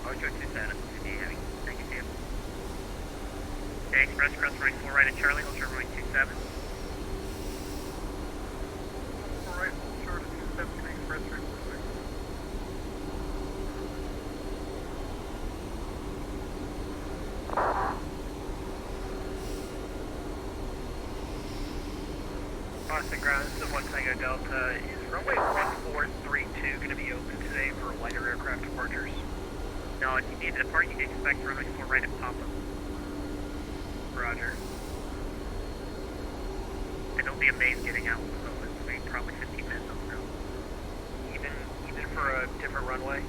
Hold short 27, heavy, thank you, Sam. Okay, express cross right 4 right at Charlie, hold short right 27. 4 right, hold short at 27, express right 46. Boston Ground, this is 1 Tango Delta. Is runway 1432 going to be open today for lighter aircraft departures? No, if you need to depart, you can expect runway 4 right at Papa. Roger. And don't be amazed getting out, so it's maybe probably 15 minutes on the ground. Even for a different runway?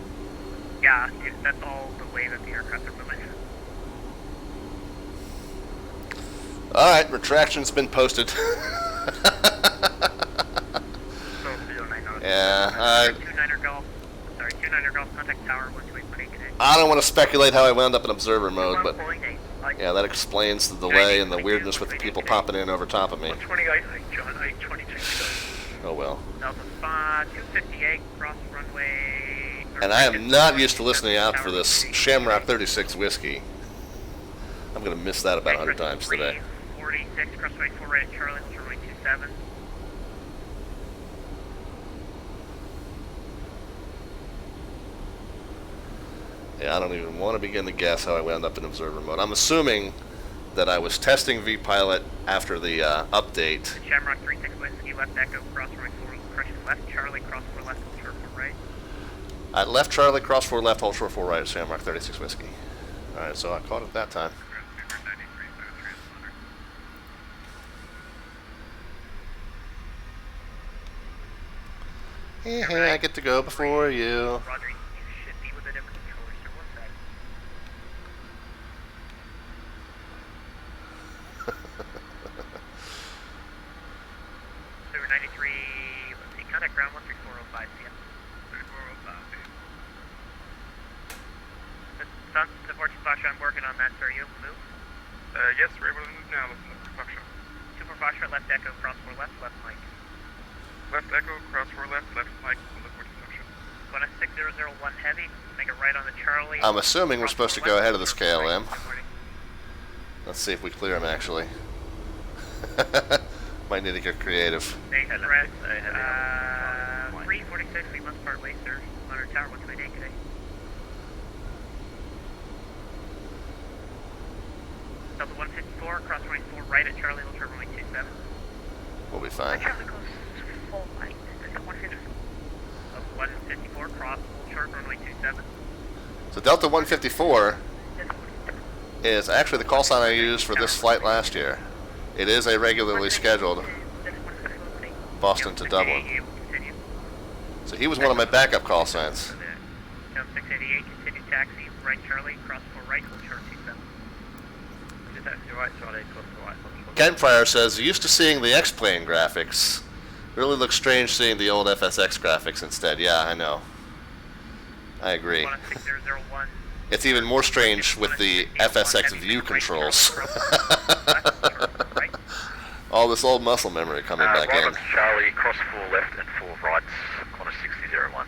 Yeah, that's all the way that the aircraft are moving. Alright, retraction's been posted. Yeah, 29er Golf, sorry, 29er Golf, contact Tower 128.8 today. I don't want to speculate how I wound up in observer mode, but yeah, that explains the delay and the weirdness with the people popping in over top of me. 128, John, 822. Oh well. Delta 258, cross runway. And I am not used to listening out for this Shamrock 36 whiskey. I'm going to miss that about 100 times today. 46, crossway 4 right at Charlie, runway 27. Yeah, I don't even want to begin to guess how I wound up in observer mode. I'm assuming that I was testing VPilot after the update. Shamrock 36 whiskey, left echo, cross runway 4, correction, left Charlie, cross 4 left, hold short 4 right. I left Charlie, cross 4 left, hold short 4 right at Shamrock 36 whiskey. Alright, so I caught it that time. Hey, I get to go before you. Roger, you should be with a different controller, so one sec. Server 93, let's see, contact ground 13405, CM. 3405. The 14 Foxtrot, I'm working on that, sir. Are you able to move? Yes, we're able to move now. Listen to Foxtrot. 24 Foxtrot, left echo, cross 4 left, left mic. Left echo, cross 4 left, left mic, on the 14 Foxtrot. Going to 6001 heavy, make it right on the Charlie. I'm assuming we're supposed to go ahead of this KLM. Right. Let's see if we clear him, actually. Might need to get creative. Thanks, Brett. 346, we must part ways, sir. On our tower 128 today. Delta 154, cross runway 4 right at Charlie, hold short runway 27. We'll be fine. Traffic goes full light. Delta 154, cross, hold short runway 27. So Delta 154 is actually the call sign I used for this flight last year. It is a regularly scheduled Boston to Dublin. So he was one of my backup call signs. 688, continue taxi, right Charlie, cross 4 right, hold short 27. Right, Charlie, cross 4 right, hold short. Ken Fryer says, used to seeing the X-Plane graphics. Really looks strange seeing the old FSX graphics instead. Yeah, I know. I agree. 6001. It's even more strange with the FSX view controls. All this old muscle memory coming back in. Charlie, cross 4 left and 4 right, corner 6001.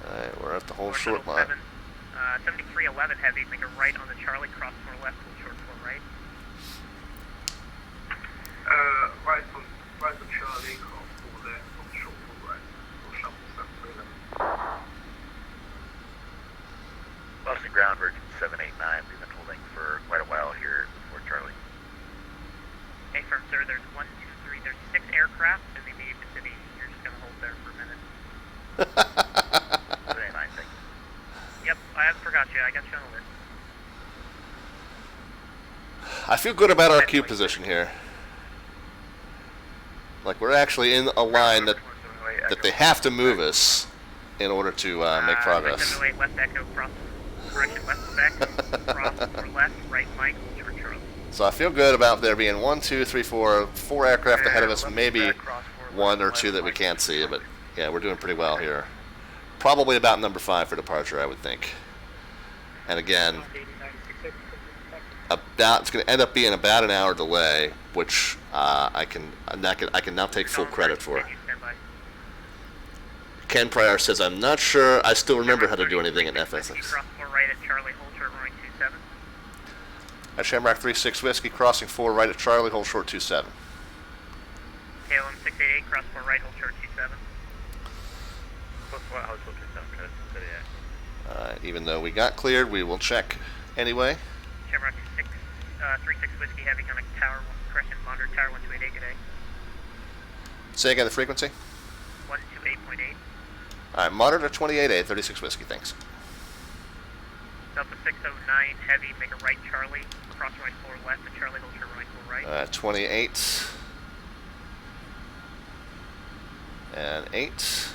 Alright, we're at the whole short line. 7311 heavy, make a right on the Charlie, cross 4 left, hold short 4 right. Right on Charlie, cross 4 left, hold short 4 right. Hold short 7311. Boston ground, Virgin 789. We've been holding for quite a while here before Charlie. Hey, firm sir, there's 1, 2, 3, there's 6 aircraft in the immediate vicinity. You're just gonna hold there for a minute. 789, thank you. Yep, I forgot you. I got you on the list. I feel good about our queue position here. Like we're actually in a line that they have to move us in order to make progress. 678 left echo, cross, correction, left Quebec, cross 4 left, right Mike, hold short Charlie. So I feel good about there being 1, 2, 3, 4 aircraft ahead of us, maybe 1 or 2 that we can't see, but yeah, we're doing pretty well here. Probably about number 5 for departure, I would think. And again, it's going to end up being about an hour delay, which I can now take full credit for. Ken Pryor says, I'm not sure I still remember how to do anything in FSX. Cross 4 right at Charlie, hold short runway 27. At Shamrock 36 Whiskey, crossing 4 right at Charlie, hold short 27. KLM 688, cross 4 right, hold short 27. Even though we got cleared, we will check anyway. Shamrock 36 Whiskey, heavy connect tower, correction, monitor tower 128, good day. Say again the frequency. 128.8. Alright, monitor 28A, 36 Whiskey, thanks. Delta 609 heavy, make a right Charlie, cross runway 4 left at Charlie, hold short runway 4 right. 28 and 8.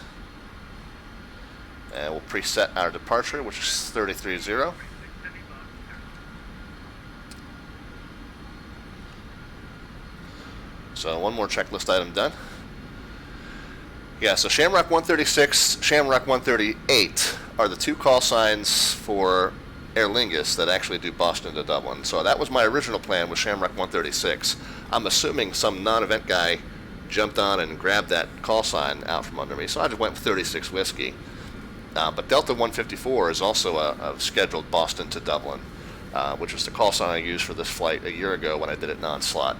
And we'll preset our departure, which is 33-0. So one more checklist item done. Yeah, so Shamrock 136, Shamrock 138 are the 2 call signs for Aer Lingus that actually do Boston to Dublin. So that was my original plan with Shamrock 136. I'm assuming some non-event guy jumped on and grabbed that call sign out from under me, so I just went with 36 Whiskey. But Delta 154 is also a scheduled Boston to Dublin, which was the call sign I used for this flight a year ago when I did it non-slot.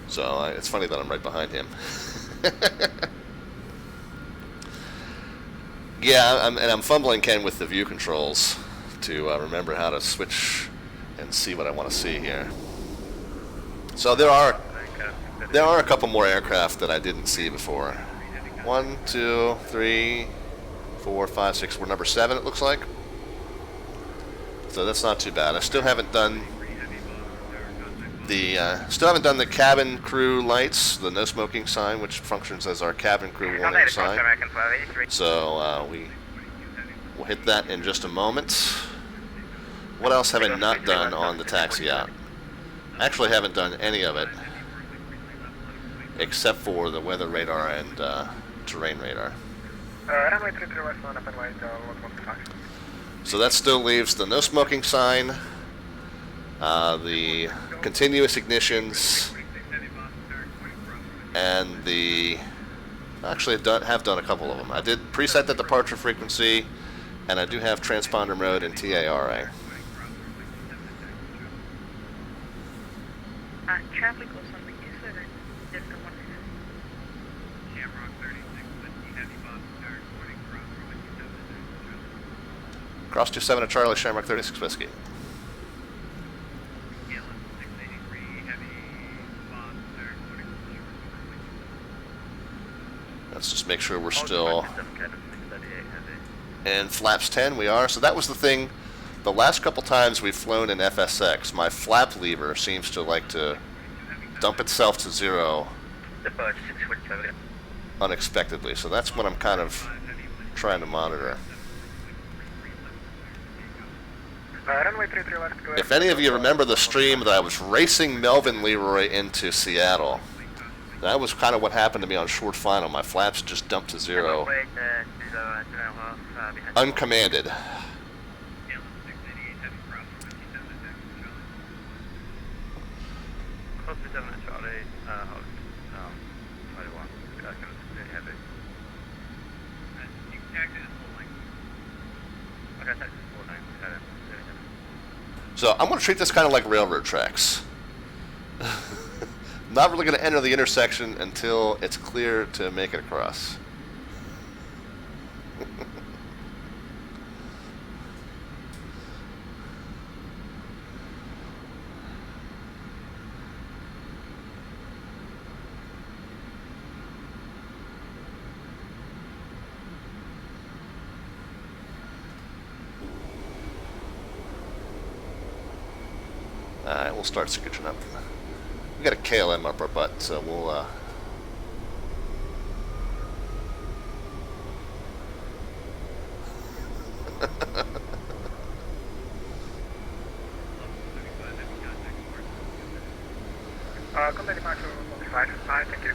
So it's funny that I'm right behind him. Yeah, I'm fumbling, Ken, with the view controls to remember how to switch and see what I want to see here. So there are a couple more aircraft that I didn't see before. 1, 2, 3, 4, 5, 6. We're number 7, it looks like. So that's not too bad. I still haven't done the cabin crew lights, the no smoking sign, which functions as our cabin crew warning sign. So we'll hit that in just a moment. What else have I not done on the taxi out? I actually haven't done any of it, except for the weather radar and terrain radar. So that still leaves the no smoking sign, the continuous ignitions, and the... Actually, have done a couple of them. I did preset the departure frequency, and I do have transponder mode and TARA. Traffic was something you said that different one. Shamrock 36 Whiskey, heavy Boston tower, 20 cross runway 27. Cross 27 at Charlie, Shamrock 36 Whiskey. Let's just make sure we're still in flaps 10. We are. So that was the thing. The last couple times we've flown in FSX, my flap lever seems to like to dump itself to 0 unexpectedly. So that's what I'm kind of trying to monitor. If any of you remember the stream that I was racing Melvin Leroy into Seattle, that was kind of what happened to me on short final. My flaps just dumped to 0 uncommanded. So I'm going to treat this kind of like railroad tracks. Not really going to enter the intersection until it's clear to make it across. Alright, we'll start scooching up. We got a KLM up our butt, so we'll Contact departure 555, thank you.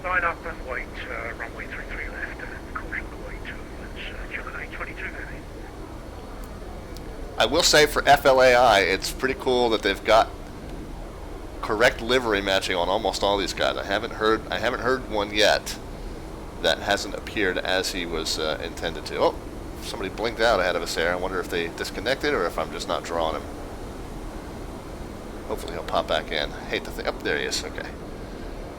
Line up and wait, runway 33 left, and caution the way to Killer 822 heavy. I will say for FLAI, it's pretty cool that they've got correct livery matching on almost all these guys. I haven't heard one yet that hasn't appeared as he was intended to. Oh, somebody blinked out ahead of us there. I wonder if they disconnected or if I'm just not drawing him. Hopefully he'll pop back in. Hate to think. Oh, there he is. Okay.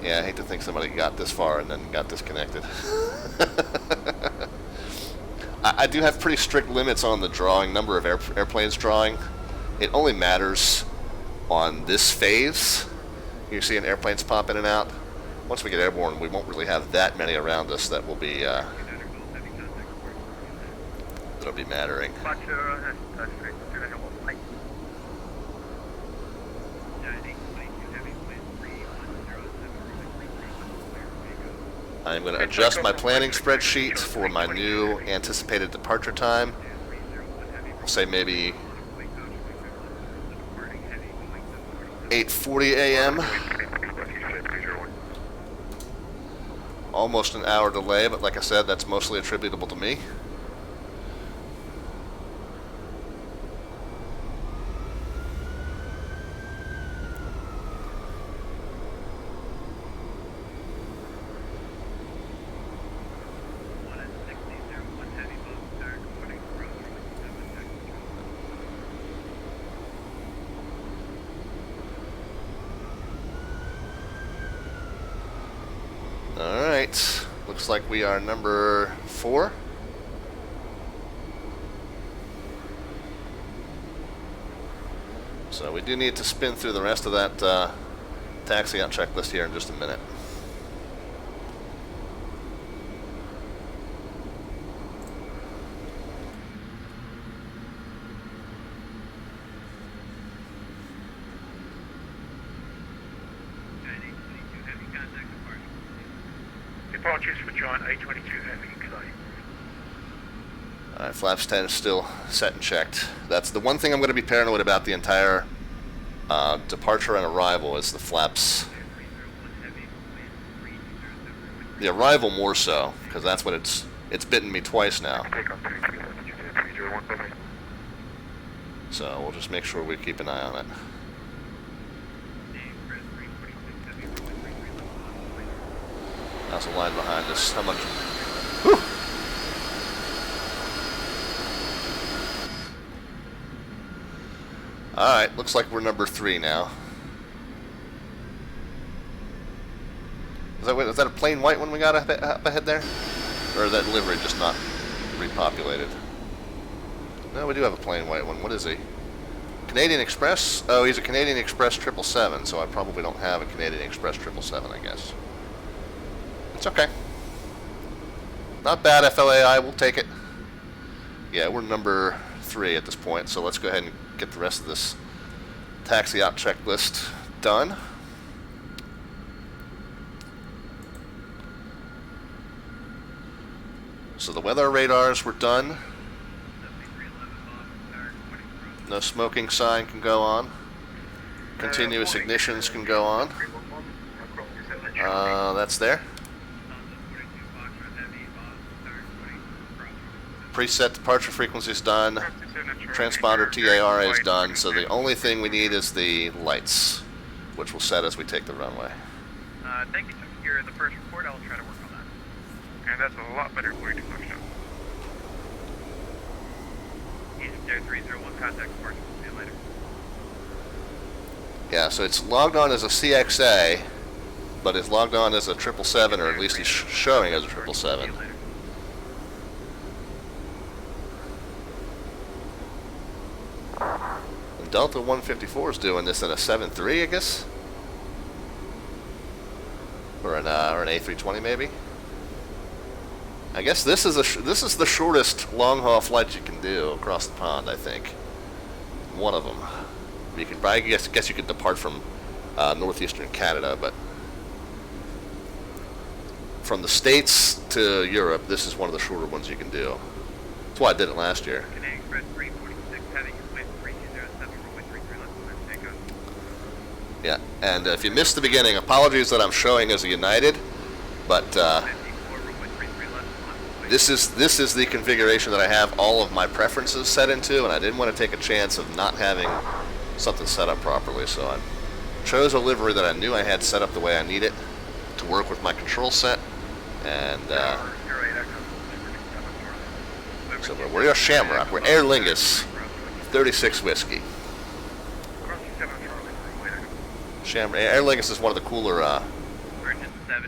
Yeah, I hate to think somebody got this far and then got disconnected. I do have pretty strict limits on the drawing, number of airplanes drawing. It only matters on this phase. You're seeing airplanes pop in and out. Once we get airborne, we won't really have that many around us that will be that'll be mattering. I'm going to adjust my planning spreadsheet for my new anticipated departure time. We'll say maybe 8:40 a.m. Almost an hour delay, but like I said, that's mostly attributable to me. Alright, looks like we are number 4. So we do need to spin through the rest of that taxi out checklist here in just a minute. Departures for Giant 822 heavy, Clay. Alright, flaps 10 is still set and checked. That's the one thing I'm going to be paranoid about the entire departure and arrival is the flaps. The arrival more so, because that's what it's bitten me twice now. So we'll just make sure we keep an eye on it. That's a line behind us. How much? Whew. Alright, looks like we're number 3 now. Is that a plain white one we got up ahead there? Or is that livery just not repopulated? No, we do have a plain white one. What is he? Canadian Express? Oh, he's a Canadian Express 777, so I probably don't have a Canadian Express 777, I guess. It's okay. Not bad, FLAI. We'll take it. Yeah, we're number 3 at this point, so let's go ahead and get the rest of this taxi out checklist done. So the weather radars were done. No smoking sign can go on. Continuous ignitions can go on. That's there. Preset departure frequency is done. Transponder TARA is done. So the only thing we need is the lights, which we'll set as we take the runway. Thank you. You're the first report. I'll try to work on that. And that's a lot better 42 Foxtrot. East 301 contact departure. See you later. Yeah, so it's logged on as a CXA, but it's logged on as a 777, or at least he's showing as a 777. And Delta 154 is doing this in a 7.3, I guess, or an A320 maybe. I guess this is the shortest long haul flight you can do across the pond. I think one of them. You could, I guess you could depart from northeastern Canada, but from the States to Europe, this is one of the shorter ones you can do. That's why I did it last year. Canadian Express 346 heavy, wind 3207, runway 33 left, take off. Yeah, and if you missed the beginning, apologies that I'm showing as a United, but this is the configuration that I have all of my preferences set into, and I didn't want to take a chance of not having something set up properly, so I chose a livery that I knew I had set up the way I need it to work with my control set, and so we're a Shamrock, we're Aer Lingus 36 Whiskey. Aer Lingus is one of the cooler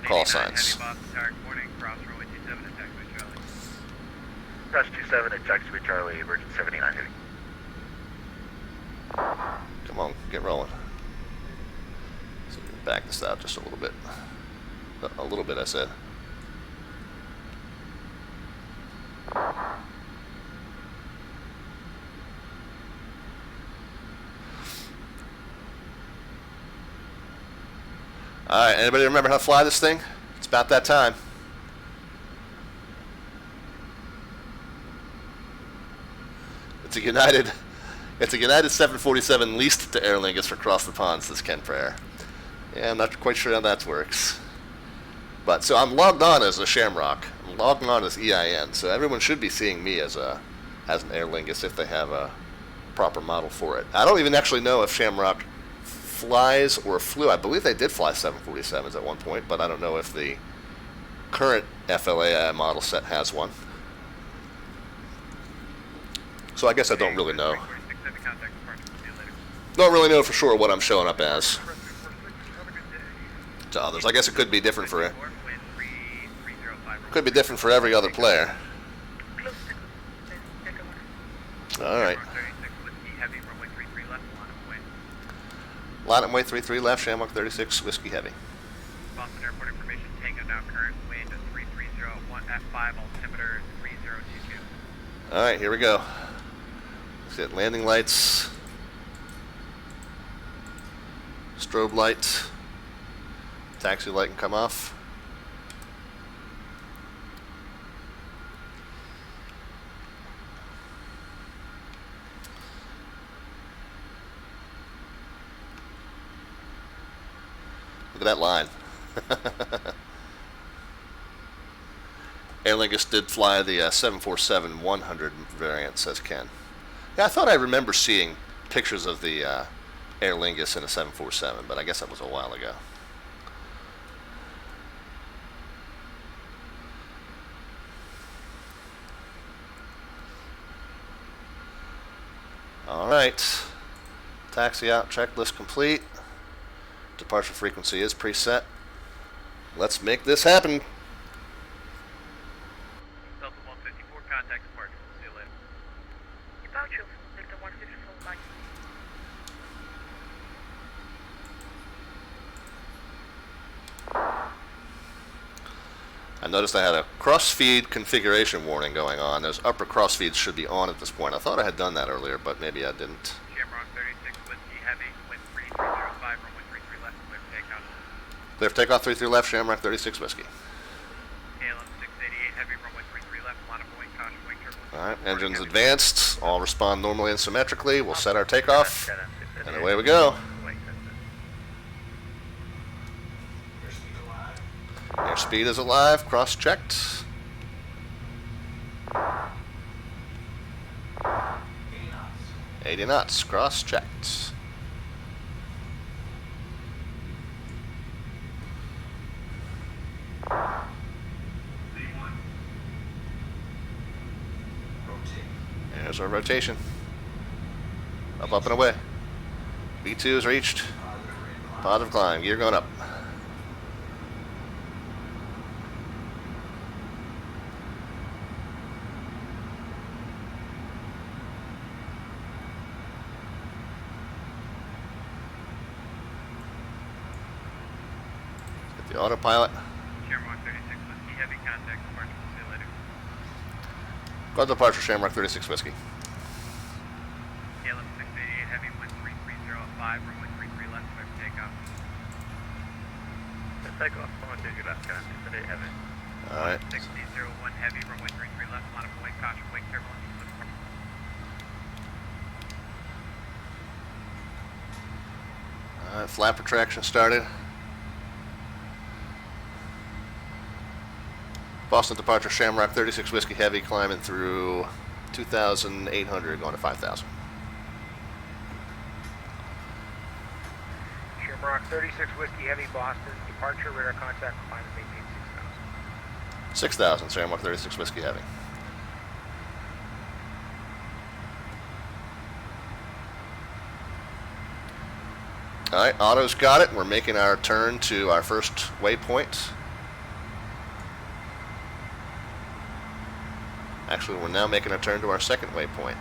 call signs. Crash 27 at taxiway Charlie, Virgin 79 heavy. Come on, get rolling. So we can back this out just a little bit. A little bit, I said. Alright, anybody remember how to fly this thing? It's about that time. It's a United 747 leased to Aer Lingus for Cross the Pond, says Ken Prayer. Yeah, I'm not quite sure how that works. But, so I'm logged on as a Shamrock. I'm logged on as EIN, so everyone should be seeing me as an Aer Lingus if they have a proper model for it. I don't even actually know if Shamrock flies or flew. I believe they did fly 747s at one point, but I don't know if the current FLAI model set has one. So I guess I don't really know. Don't really know for sure what I'm showing up as to others. I guess it could be different for every other player. All right. Line up way 33 left, Shamrock 36 Whiskey Heavy. Boston Airport information, Tango now current wind 3301 F5 altimeter 3022. All right, here we go. Let's get landing lights, strobe light, taxi light can come off. Look at that line. Aer Lingus did fly the 747-100 variant, says Ken. Yeah, I thought I remember seeing pictures of the Aer Lingus in a 747, but I guess that was a while ago. All right. Taxi out, checklist complete. Departure frequency is preset. Let's make this happen. Delta 154, contact departure. See you later. Departure from Delta 154 flight. I noticed I had a crossfeed configuration warning going on. Those upper crossfeeds should be on at this point. I thought I had done that earlier, but maybe I didn't. Shamrock 36, Whiskey Heavy, wind 3305, runway 33 left, clear for takeoff. Clear for takeoff, 33 left, Shamrock 36 Whiskey. KLM 688 Heavy, runway 33 left, line of wing, caution, wing turbulence. Alright, engines advanced. All respond normally and symmetrically. We'll set our takeoff. And away we go. Airspeed is alive, cross-checked. 80 knots, cross-checked. There's our rotation. Up, up, and away. V2 is reached. Positive climb, gear going up. The autopilot. Shamrock 36, Whiskey Heavy, contact departure. See you later. Go to departure, Shamrock 36 Whiskey. KLM 688 Heavy, wind 3305, runway 33 left, clear for takeoff. Takeoff, 120 left, contact Heavy. Alright. 6001 Heavy, runway 33 left, line of wing, caution, wing turbulence. Alright, flap retraction started. Boston departure, Shamrock 36 Whiskey Heavy, climbing through 2,800, going to 5,000. Shamrock 36 Whiskey Heavy, Boston. Departure, radar contact, climb and maintain 6,000. 6,000, Shamrock 36 Whiskey Heavy. Alright, auto's got it. We're making our turn to our first waypoint. Actually, we're now making a turn to our second waypoint.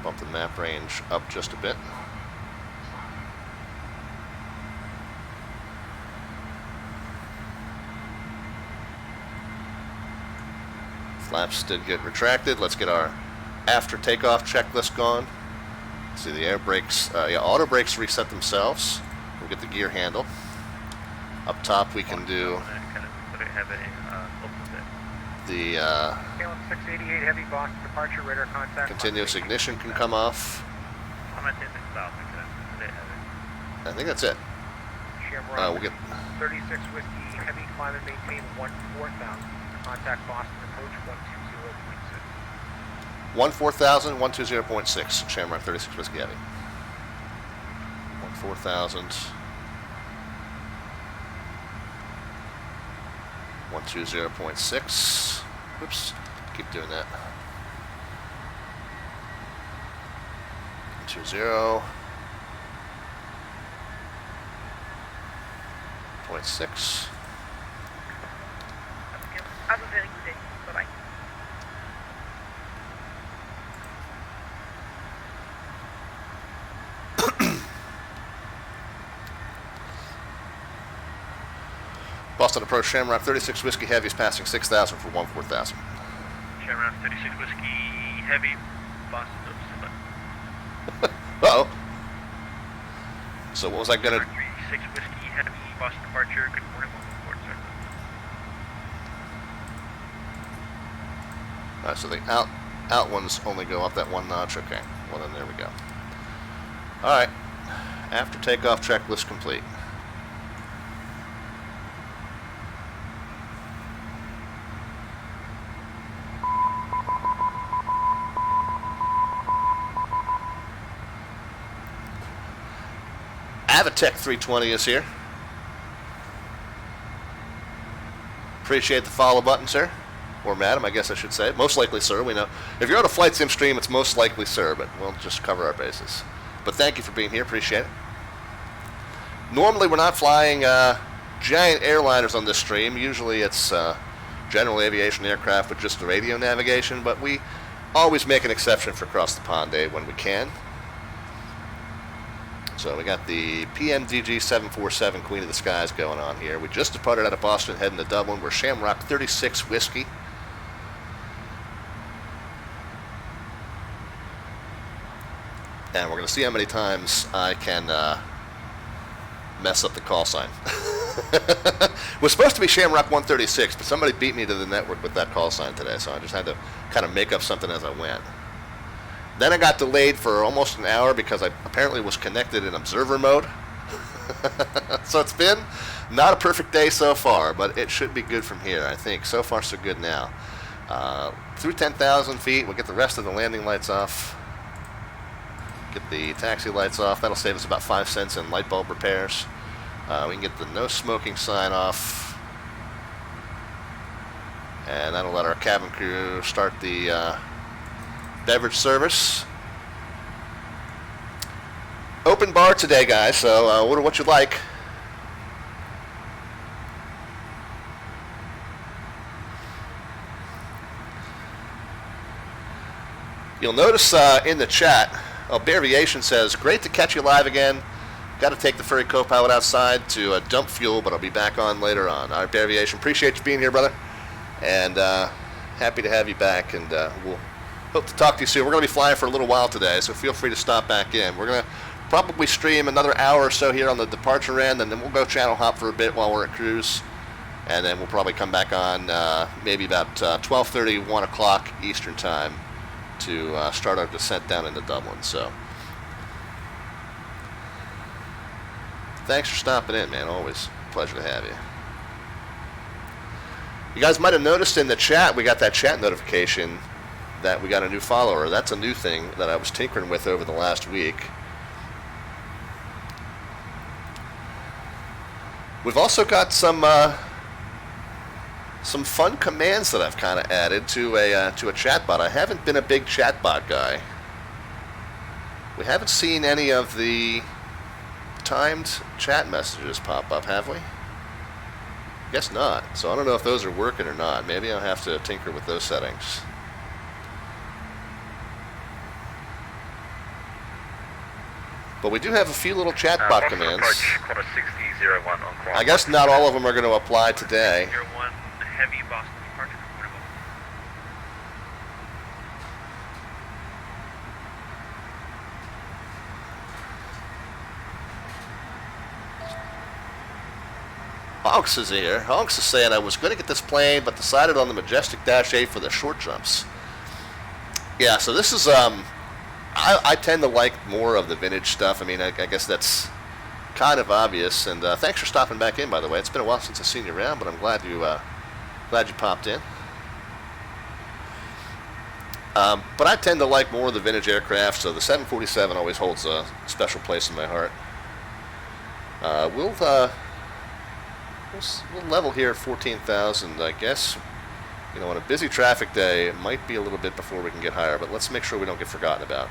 Bump the map range up just a bit. Flaps did get retracted. Let's get our after takeoff checklist going. See the air brakes, auto brakes reset themselves. We'll get the gear handle. Up top we can do the KLM 688 Heavy, Boston. Departure, radar contact. continuous ignition can come off. I'm at 6,000, I think that's it. Shamrock We'll get 36 Whiskey Heavy, climb and maintain 14,000. Contact Boston approach 120.6. 14,000, 120.6, Shamrock 36 Whiskey Heavy. 14,000. 120.6. Oops, keep doing that. 120.6. Have a very good day. Bye-bye. Boston approach, Shamrock 36 Whiskey Heavy is passing 6,000 for 14,000. Shamrock 36 Whiskey Heavy, Boston. Uh-oh. So what was I gonna... 36 Whiskey Heavy, Boston departure. Good morning, welcome aboard, sir. Alright, so the out ones only go up that one notch. Okay, well then there we go. Alright, after takeoff checklist complete. Avatech 320 is here. Appreciate the follow button, sir. Or madam, I guess I should say. Most likely, sir. We know. If you're on a flight sim stream, it's most likely, sir, but we'll just cover our bases. But thank you for being here. Appreciate it. Normally, we're not flying giant airliners on this stream. Usually, it's general aviation aircraft with just the radio navigation. But we always make an exception for Across the Pond Day when we can. So we got the PMDG 747 Queen of the Skies going on here. We just departed out of Boston, heading to Dublin. We're Shamrock 36 Whiskey. And we're going to see how many times I can mess up the call sign. It was supposed to be Shamrock 136, but somebody beat me to the network with that call sign today, so I just had to kind of make up something as I went. Then I got delayed for almost an hour because I apparently was connected in observer mode. So it's been not a perfect day so far, but it should be good from here, I think. So far, so good now. Through 10,000 feet, we'll get the rest of the landing lights off. Get the taxi lights off. That'll save us about 5 cents in light bulb repairs. We can get the no smoking sign off. And that'll let our cabin crew start the beverage service. Open bar today, guys, so order what you like. You'll notice in the chat, Variation says, great to catch you live again. Got to take the ferry co-pilot outside to dump fuel, but I'll be back on later on. All right, Variation, appreciate you being here, brother. And happy to have you back, and we'll hope to talk to you soon. We're going to be flying for a little while today, so feel free to stop back in. We're going to probably stream another hour or so here on the departure end, and then we'll go channel hop for a bit while we're at cruise. And then we'll probably come back on maybe about 12:30, 1 o'clock Eastern time to start our descent down into Dublin. So thanks for stopping in, man. Always a pleasure to have you. You guys might have noticed in the chat, we got that chat notification that we got a new follower. That's a new thing that I was tinkering with over the last week. We've also got some fun commands that I've kind of added to a chatbot. I haven't been a big chatbot guy. We haven't seen any of the timed chat messages pop up, have we? Guess not. So I don't know if those are working or not. Maybe I'll have to tinker with those settings. But we do have a few little chatbot commands. I guess not all of them are going to apply today. Heavy Boston departure. Honks is here. Honks is saying I was going to get this plane, but decided on the Majestic Dash 8 for the short jumps. Yeah, so this is I tend to like more of the vintage stuff. I mean, I guess that's kind of obvious. And thanks for stopping back in, by the way. It's been a while since I've seen you around, but I'm glad you popped in. But I tend to like more of the vintage aircraft, so the 747 always holds a special place in my heart. We'll level here at 14,000, I guess. You know, on a busy traffic day, it might be a little bit before we can get higher, but let's make sure we don't get forgotten about.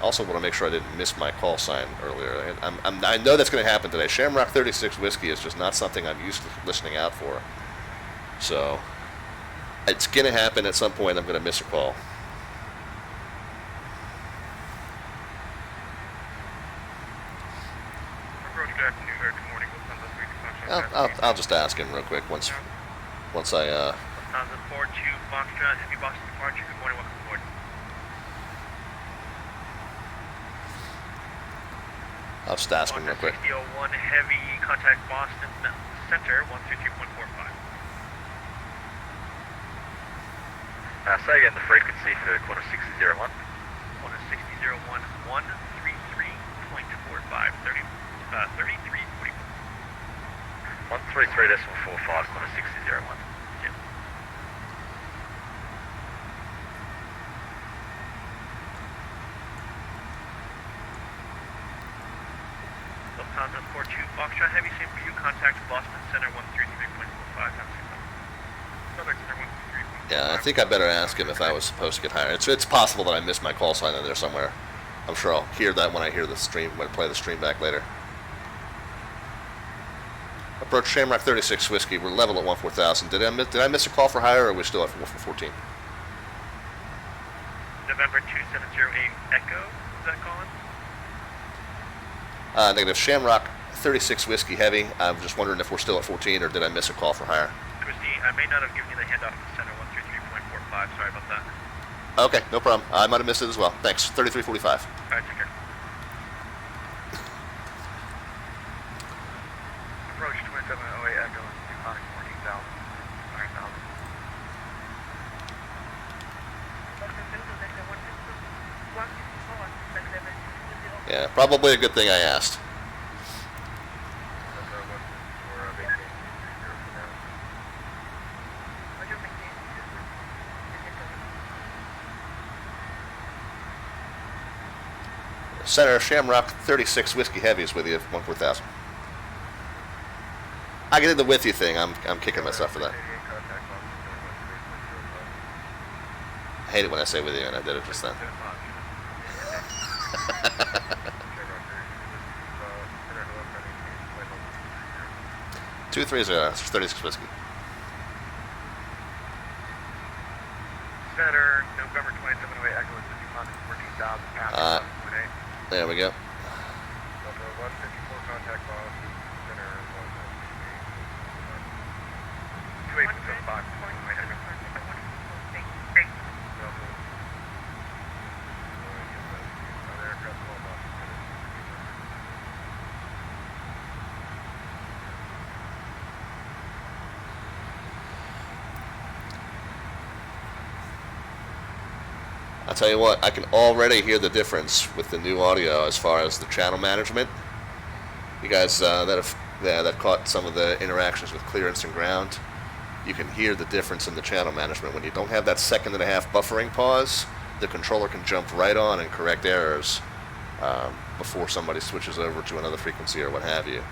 Also want to make sure I didn't miss my call sign earlier. I know that's going to happen today. Shamrock 36 Whiskey is just not something I'm used to listening out for. So, it's going to happen at some point. I'm going to miss a call. I'll just ask him real quick once I 1004 to Foxtrot, Heavy Boston departure. Good morning, welcome aboard. I'll just ask him real quick. 6001 Heavy, contact Boston Center 133.45. Say again the frequency for quarter 6001. Quarter 6001 133.45. 33.45. 133.45, quarter 6001. Yep. Lufthansa 42 Foxtrot Heavy, same for you. Contact Boston Center 133.45. Yeah, I think I better ask him if I was supposed to get higher. It's possible that I missed my call sign in there somewhere. I'm sure I'll hear that when I hear the stream, when I play the stream back later. Approach Shamrock 36 Whiskey. We're level at 14000. Did I miss a call for hire, or are we still at 14? November 2708 Echo, is that calling? Negative. Shamrock 36 Whiskey Heavy. I'm just wondering if we're still at 14, or did I miss a call for hire? Christine, I may not have given you the handoff to center 133.45. Sorry about that. Okay, no problem. I might have missed it as well. Thanks. 3345. All right, take care. Approach 2708 Echo, declining 14,000, 9,000. Yeah, probably a good thing I asked. Center Shamrock 36 Whiskey Heavy is with you, 14000. I did the with you thing. I'm kicking myself for that. I hate it when I say with you, and I did it just then. 230, 36 Whiskey. Center, November 2708 Echo is declining 14,000 pounds. There we go. Delta 154 contact loss. Center 2875. I'll tell you what, I can already hear the difference with the new audio as far as the channel management. You guys that caught some of the interactions with clearance and ground, you can hear the difference in the channel management. When you don't have that 1.5 second buffering pause, the controller can jump right on and correct errors before somebody switches over to another frequency or what have you.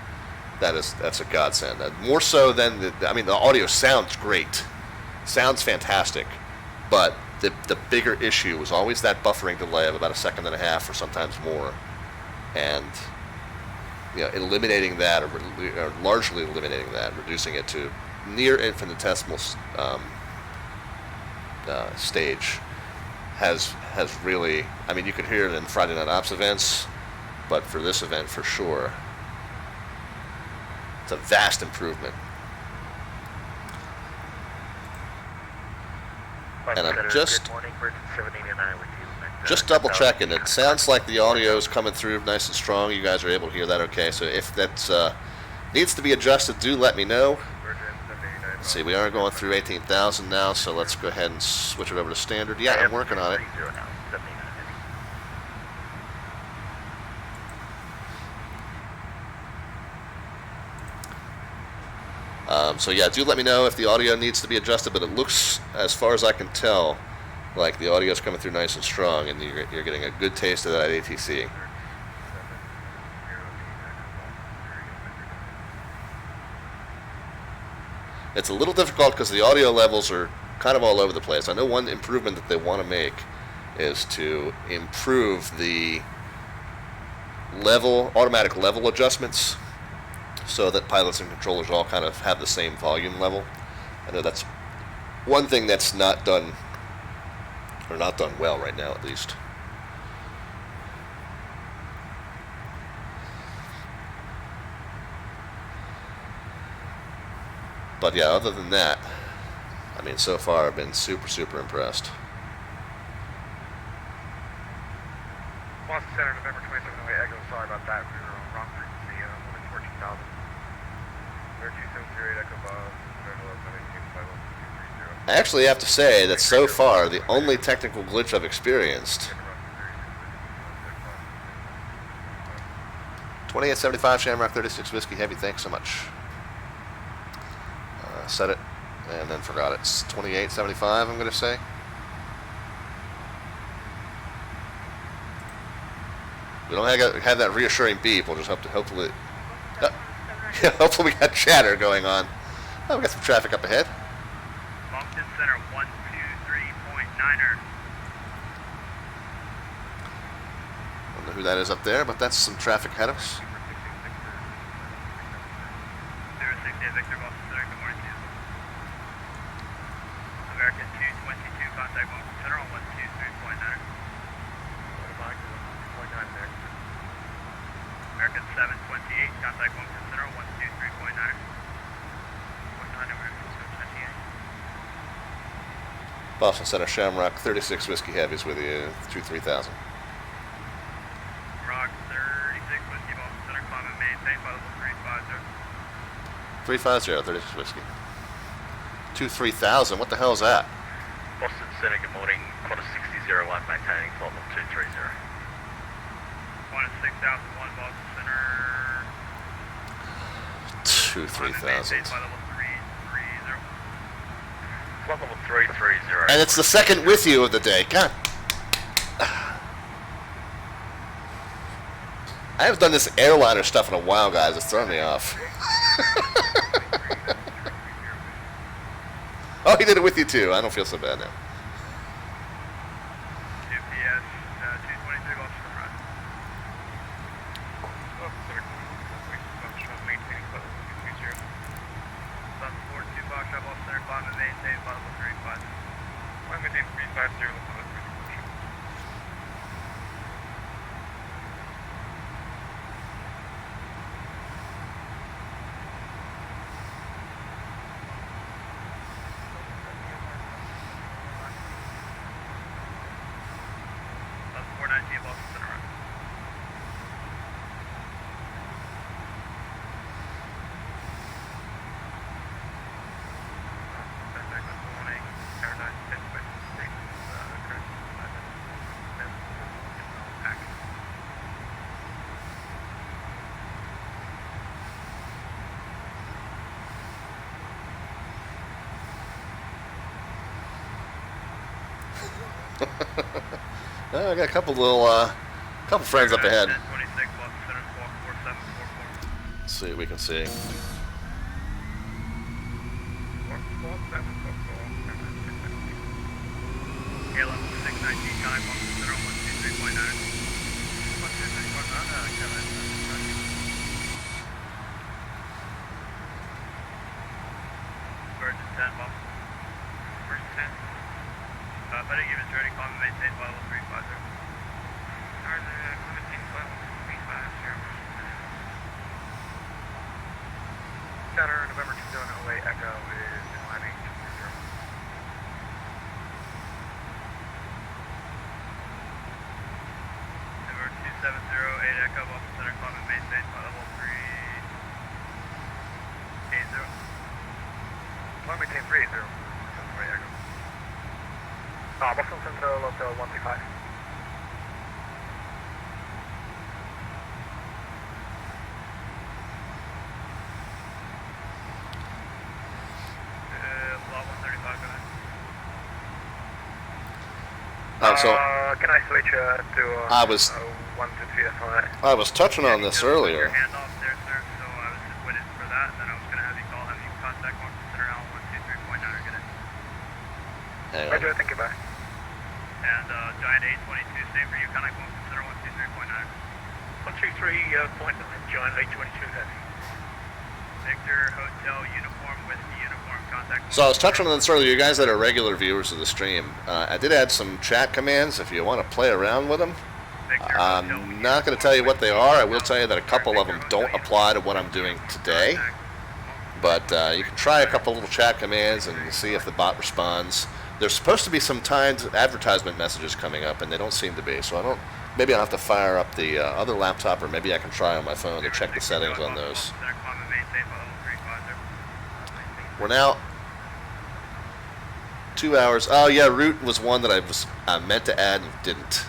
That's a godsend. More so than the audio sounds great, sounds fantastic, but the bigger issue was always that buffering delay of about 1.5 seconds or sometimes more, and eliminating that or largely eliminating that, reducing it to near infinitesimal stage has really, you could hear it in Friday Night Ops events, but for this event for sure, it's a vast improvement. And I'm just double checking. It sounds like the audio is coming through nice and strong. You guys are able to hear that okay. So if that needs to be adjusted, do let me know. Let's see, we are going through 18,000 now, so let's go ahead and switch it over to standard. Yeah, I'm working on it. So yeah, do let me know if the audio needs to be adjusted, but it looks, as far as I can tell, like the audio is coming through nice and strong, and you're getting a good taste of that ATC. It's a little difficult because the audio levels are kind of all over the place. I know one improvement that they want to make is to improve the automatic level adjustments, so that pilots and controllers all kind of have the same volume level. I know that's one thing that's not done, or not done well right now at least. But yeah, other than that, so far I've been super, super impressed. Boston Center, November 2708 Echo, sorry about that. We were on wrong frequency, only 14,000. I actually have to say that so far, the only technical glitch I've experienced. 2875 Shamrock 36 Whiskey Heavy, thanks so much. Set it, and then forgot it. It's 2875, I'm going to say. We don't have that reassuring beep. We'll just hopefully we got chatter going on. Oh, we got some traffic up ahead. Boston Center 123.9er. know who that is up there, but that's some traffic ahead of us. 068 Victor, Boston Center, good morning to you. American 222, contact Boston Center on 123.9. American 728, contact Boston Center on 123.9. Boston Center, Shamrock, 36 Whiskey Heavies with you, 23,000. Rock 36 Whiskey, Boston Center, climb and maintain, flight level 350. 350, 36 Whiskey. 23,000, what the hell is that? Boston Center, good morning. Quarter 6001, maintaining flight level 230. 6001, Boston Center. 2-3,000. Flight level 330. Flight level 330. And it's the second with you of the day. God. I haven't done this airliner stuff in a while, guys. It's throwing me off. Oh, he did it with you too. I don't feel so bad now. 2PS, 223, Boston Center. Maintaining flight level 230. Sun 42, Foxtrot, Boston Center, climb and maintain, flight level 350. Climb maintain 350, level 350. Sun 419, Boston Center. Oh, I got a couple friends up ahead. 1026, Boston Center, squawk 4744. Let's see what we can see. KLM 619, contact Boston Center on 123.9. 123.9, Virgin 10, Boston. Virgin 10. Better give us ready, climb and maintain flight level 350. Center, November 2008, Echo is declining 230. Number 2708, Echo, Boston Center, climb and maintain flight level 380. Climb maintain 380. Sorry, Echo. Boston Center, local 135. Lot 135, go ahead. So Can I switch to I was 1 to 3 I was touching on this earlier. Hand off there, sir, so I was just waiting for that, and then I was going to have you contact Boston Center out 123.9 or get it. Hang on. Roger, thank you, bye. And Giant 822, same for you, contact Boston Center 123.9. 123.9, Giant 822, heavy. Victor, Hotel, Uniform, Whiskey, Uniform, contact. So I was touching on this earlier. You guys that are regular viewers of the stream, I did add some chat commands if you want to play around with them. I'm not going to tell you what they are. I will tell you that a couple of them don't apply to what I'm doing today. But you can try a couple little chat commands and see if the bot responds. There's supposed to be some timed advertisement messages coming up, and they don't seem to be. So I don't. Maybe I'll have to fire up the other laptop, or maybe I can try on my phone to check the settings on those. We're now 2 hours. Oh yeah, route was one that I meant to add and didn't.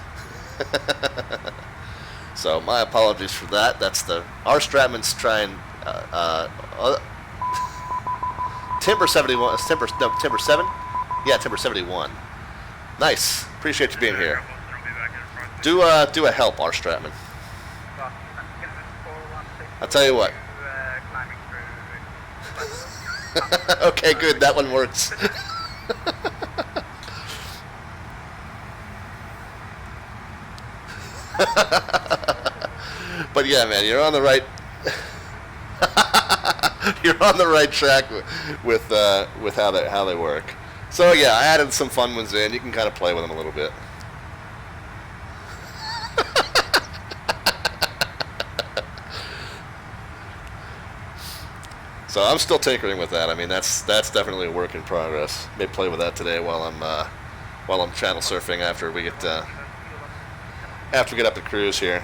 So my apologies for that. That's the R. Stratman's trying. Timber 71. Timber 7. Yeah, Timber 71. Nice. Appreciate you being here. Do a help, R. Stratman. I'll tell you what. Okay, good. That one works. But yeah, man, you're on the right. You're on the right track with how they work. So yeah, I added some fun ones in. You can kind of play with them a little bit. So I'm still tinkering with that. I mean, that's definitely a work in progress. May play with that today while I'm channel surfing after we get up to cruise here.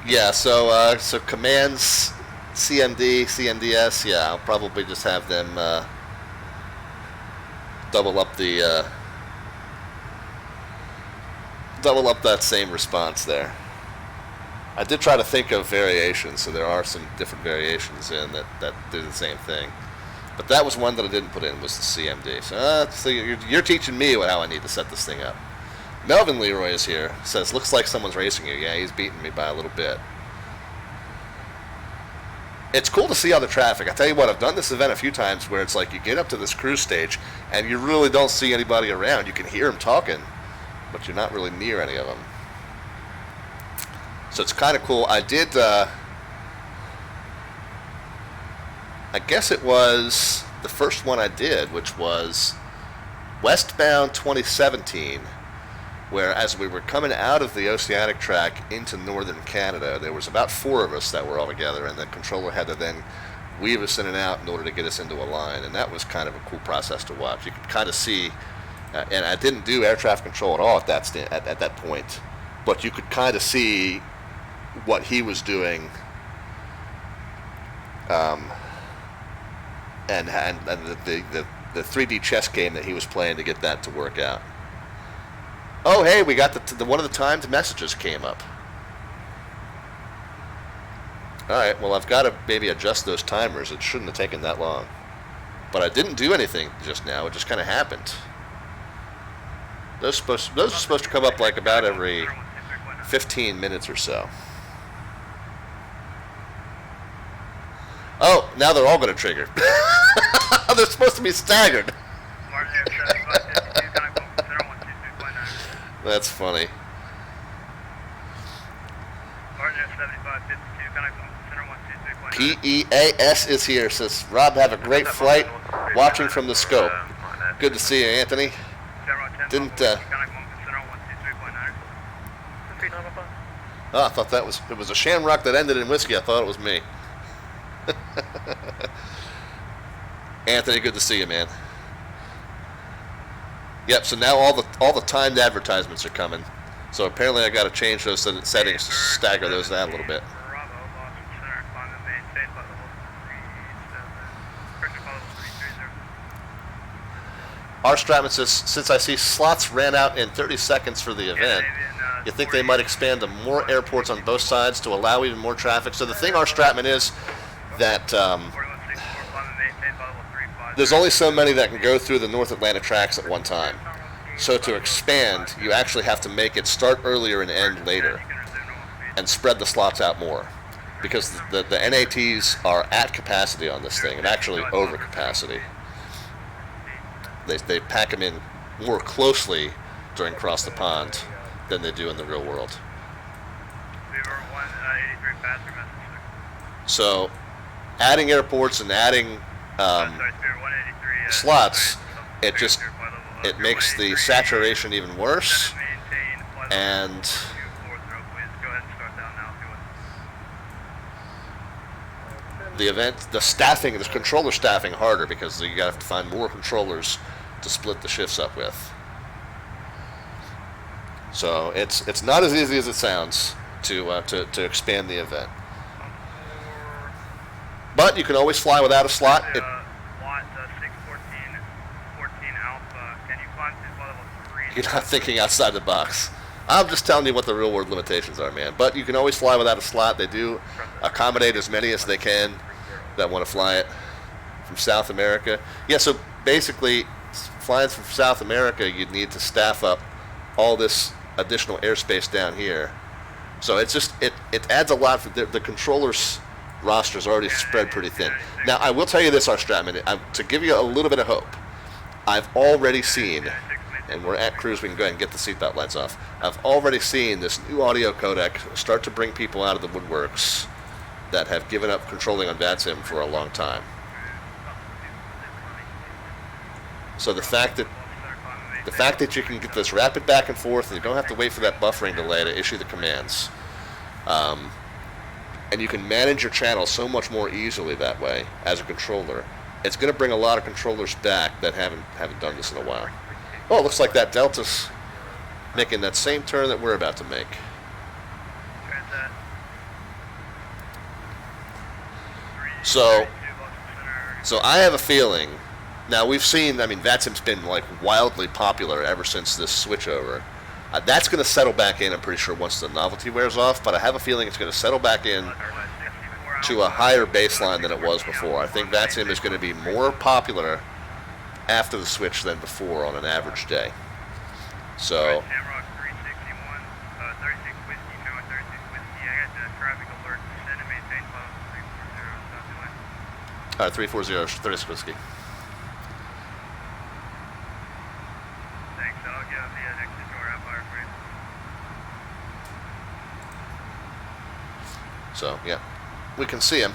Yeah, so commands, CMD, CMDS, yeah, I'll probably just have them double up that same response there. I did try to think of variations, so there are some different variations in that do the same thing. But that was one that I didn't put in, was the CMD. So you're teaching me how I need to set this thing up. Melvin Leroy is here. Says, looks like someone's racing you. Yeah, he's beating me by a little bit. It's cool to see other traffic. I tell you what, I've done this event a few times where it's like you get up to this cruise stage and you really don't see anybody around. You can hear them talking, but you're not really near any of them. So it's kind of cool. I did, I guess it was the first one I did, which was Westbound 2017. Where as we were coming out of the oceanic track into northern Canada, there was about 4 of us that were all together, and the controller had to then weave us in and out in order to get us into a line, and that was kind of a cool process to watch. You could kind of see, and I didn't do air traffic control at all at that point, but you could kind of see what he was doing, and the 3D chess game that he was playing to get that to work out. Oh, hey, we got one of the timed messages came up. All right, well, I've got to maybe adjust those timers. It shouldn't have taken that long. But I didn't do anything just now. It just kind of happened. Those are supposed to come up like about every 15 minutes or so. Oh, now they're all going to trigger. They're supposed to be staggered. That's funny. PEAS is here. Says, Rob, have a great flight. Watching from the scope. Good to see you, Anthony. Didn't, I thought it was a shamrock that ended in whiskey. I thought it was me. Anthony, good to see you, man. Yep, so now all the timed advertisements are coming. So apparently I got to change those settings to stagger those out a little bit. R. Stratman says, since I see slots ran out in 30 seconds for the event, you think they might expand to more airports on both sides to allow even more traffic? So the thing, R. Stratman, is that there's only so many that can go through the North Atlantic tracks at one time. So to expand, you actually have to make it start earlier and end later and spread the slots out more. Because the NATs are at capacity on this thing, and actually over capacity. They pack them in more closely during cross the pond than they do in the real world. So adding airports and adding slots, it makes the saturation even worse, and the controller staffing harder, because you have to find more controllers to split the shifts up with. So it's not as easy as it sounds to expand the event. But you can always fly without a slot. You're not thinking outside the box. I'm just telling you what the real world limitations are, man. But you can always fly without a slot. They do accommodate as many as they can that want to fly it from South America. Yeah, so basically, flying from South America, you'd need to staff up all this additional airspace down here. So it's just, it adds a lot. The controllers' roster is already spread pretty thin. Now, I will tell you this, Stratman, to give you a little bit of hope, I've already seen, and we're at cruise, we can go ahead and get the seatbelt lights off. I've already seen this new audio codec start to bring people out of the woodworks that have given up controlling on VATSIM for a long time. So the fact that you can get this rapid back and forth, and you don't have to wait for that buffering delay to issue the commands, and you can manage your channel so much more easily that way as a controller, it's going to bring a lot of controllers back that haven't done this in a while. Oh, it looks like that Delta's making that same turn that we're about to make. So I have a feeling. Now, we've seen, I mean, VATSIM's been like wildly popular ever since this switchover. That's going to settle back in, I'm pretty sure, once the novelty wears off, but I have a feeling it's going to settle back in to a higher baseline than it was before. I think VATSIM is going to be more popular after the switch than before on an average day. So, all right, 340, 36 whiskey. So, yeah, we can see him.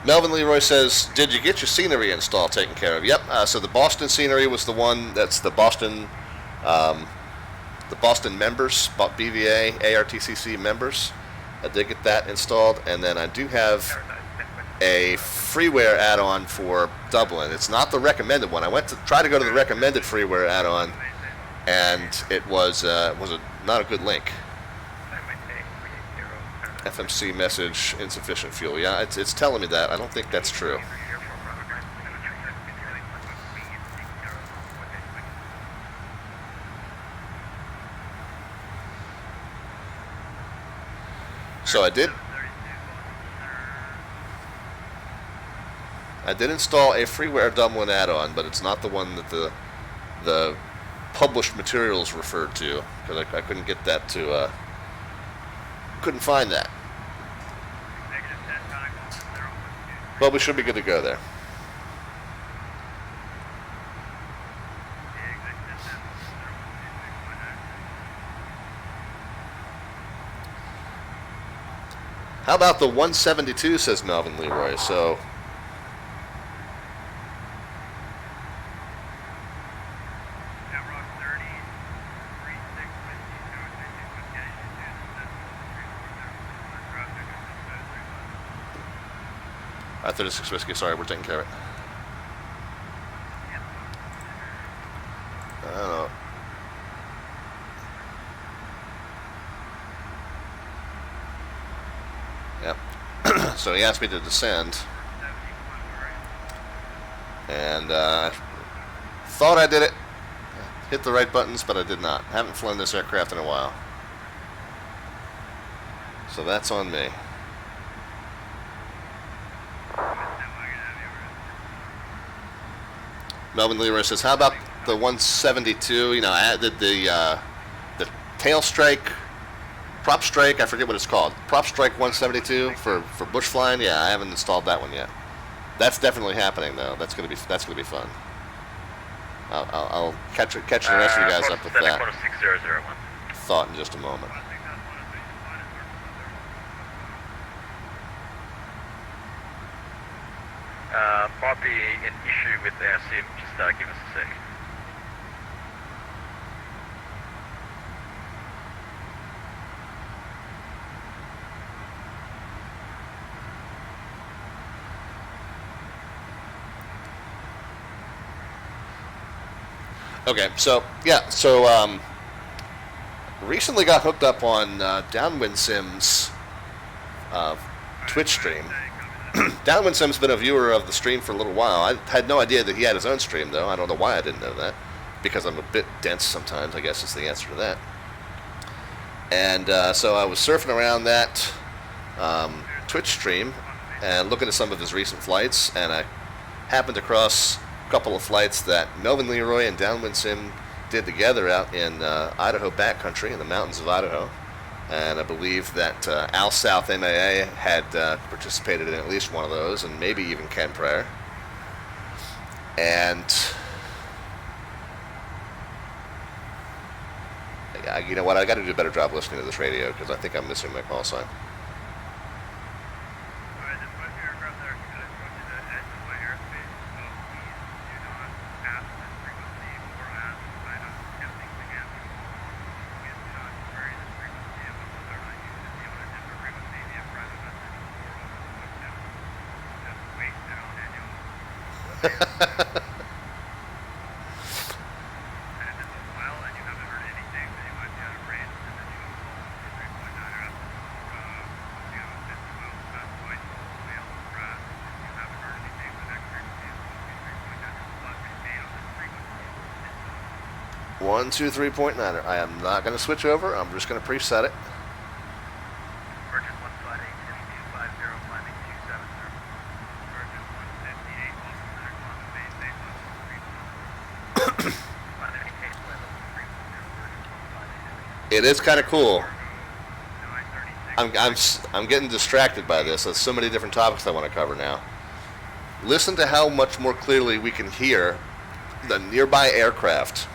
Melvin Leroy says, did you get your scenery install taken care of? Yep, so the Boston scenery was the one, that's the Boston members, BVA, ARTCC members. I did get that installed, and then I do have a freeware add-on for Dublin. It's not the recommended one. I went to try to go to the recommended freeware add-on, and it was not a good link. FMC message, insufficient fuel. Yeah, it's telling me that. I don't think that's true. So I did install a freeware Dublin add-on, but it's not the one that the published materials referred to, because I couldn't get that to couldn't find that. Well, we should be good to go there. How about the 172, says Melvin Leroy. So at 36 whiskey, sorry, we're taking care of it. I don't know. Yep. So he asked me to descend, and thought I did it, hit the right buttons, but I did not. Haven't flown this aircraft in a while, so that's on me. Melvin Leroy says, how about the 172? You know, I added the tail strike, prop strike, I forget what it's called. Prop strike 172 for bush flying. Yeah, I haven't installed that one yet. That's definitely happening though. That's gonna be fun. I'll catch the rest of you guys up with that thought in just a moment. Might be an issue with our sim, just give us a sec. Okay, so yeah, recently got hooked up on Downwind Sim's Twitch stream. Downwind Sim's been a viewer of the stream for a little while. I had no idea that he had his own stream, though. I don't know why I didn't know that. because I'm a bit dense sometimes, I guess is the answer to that. And so I was surfing around that Twitch stream and looking at some of his recent flights, and I happened across a couple of flights that Melvin Leroy and Downwind Sim did together out in Idaho backcountry, in the mountains of Idaho. And I believe that Al South MAA had participated in at least one of those, and maybe even Ken Prayer. And you know what? I got to do a better job listening to this radio because I think I'm missing my call sign. One, 2, 3.9. I am not going to switch over. I'm just going to preset it. Virgin 158, heading 250, climbing 270. Virgin 158, Austin Center, Quantum Base, It is kind of cool. I'm getting distracted by this. There's so many different topics I want to cover now. Listen to how much more clearly we can hear the nearby aircraft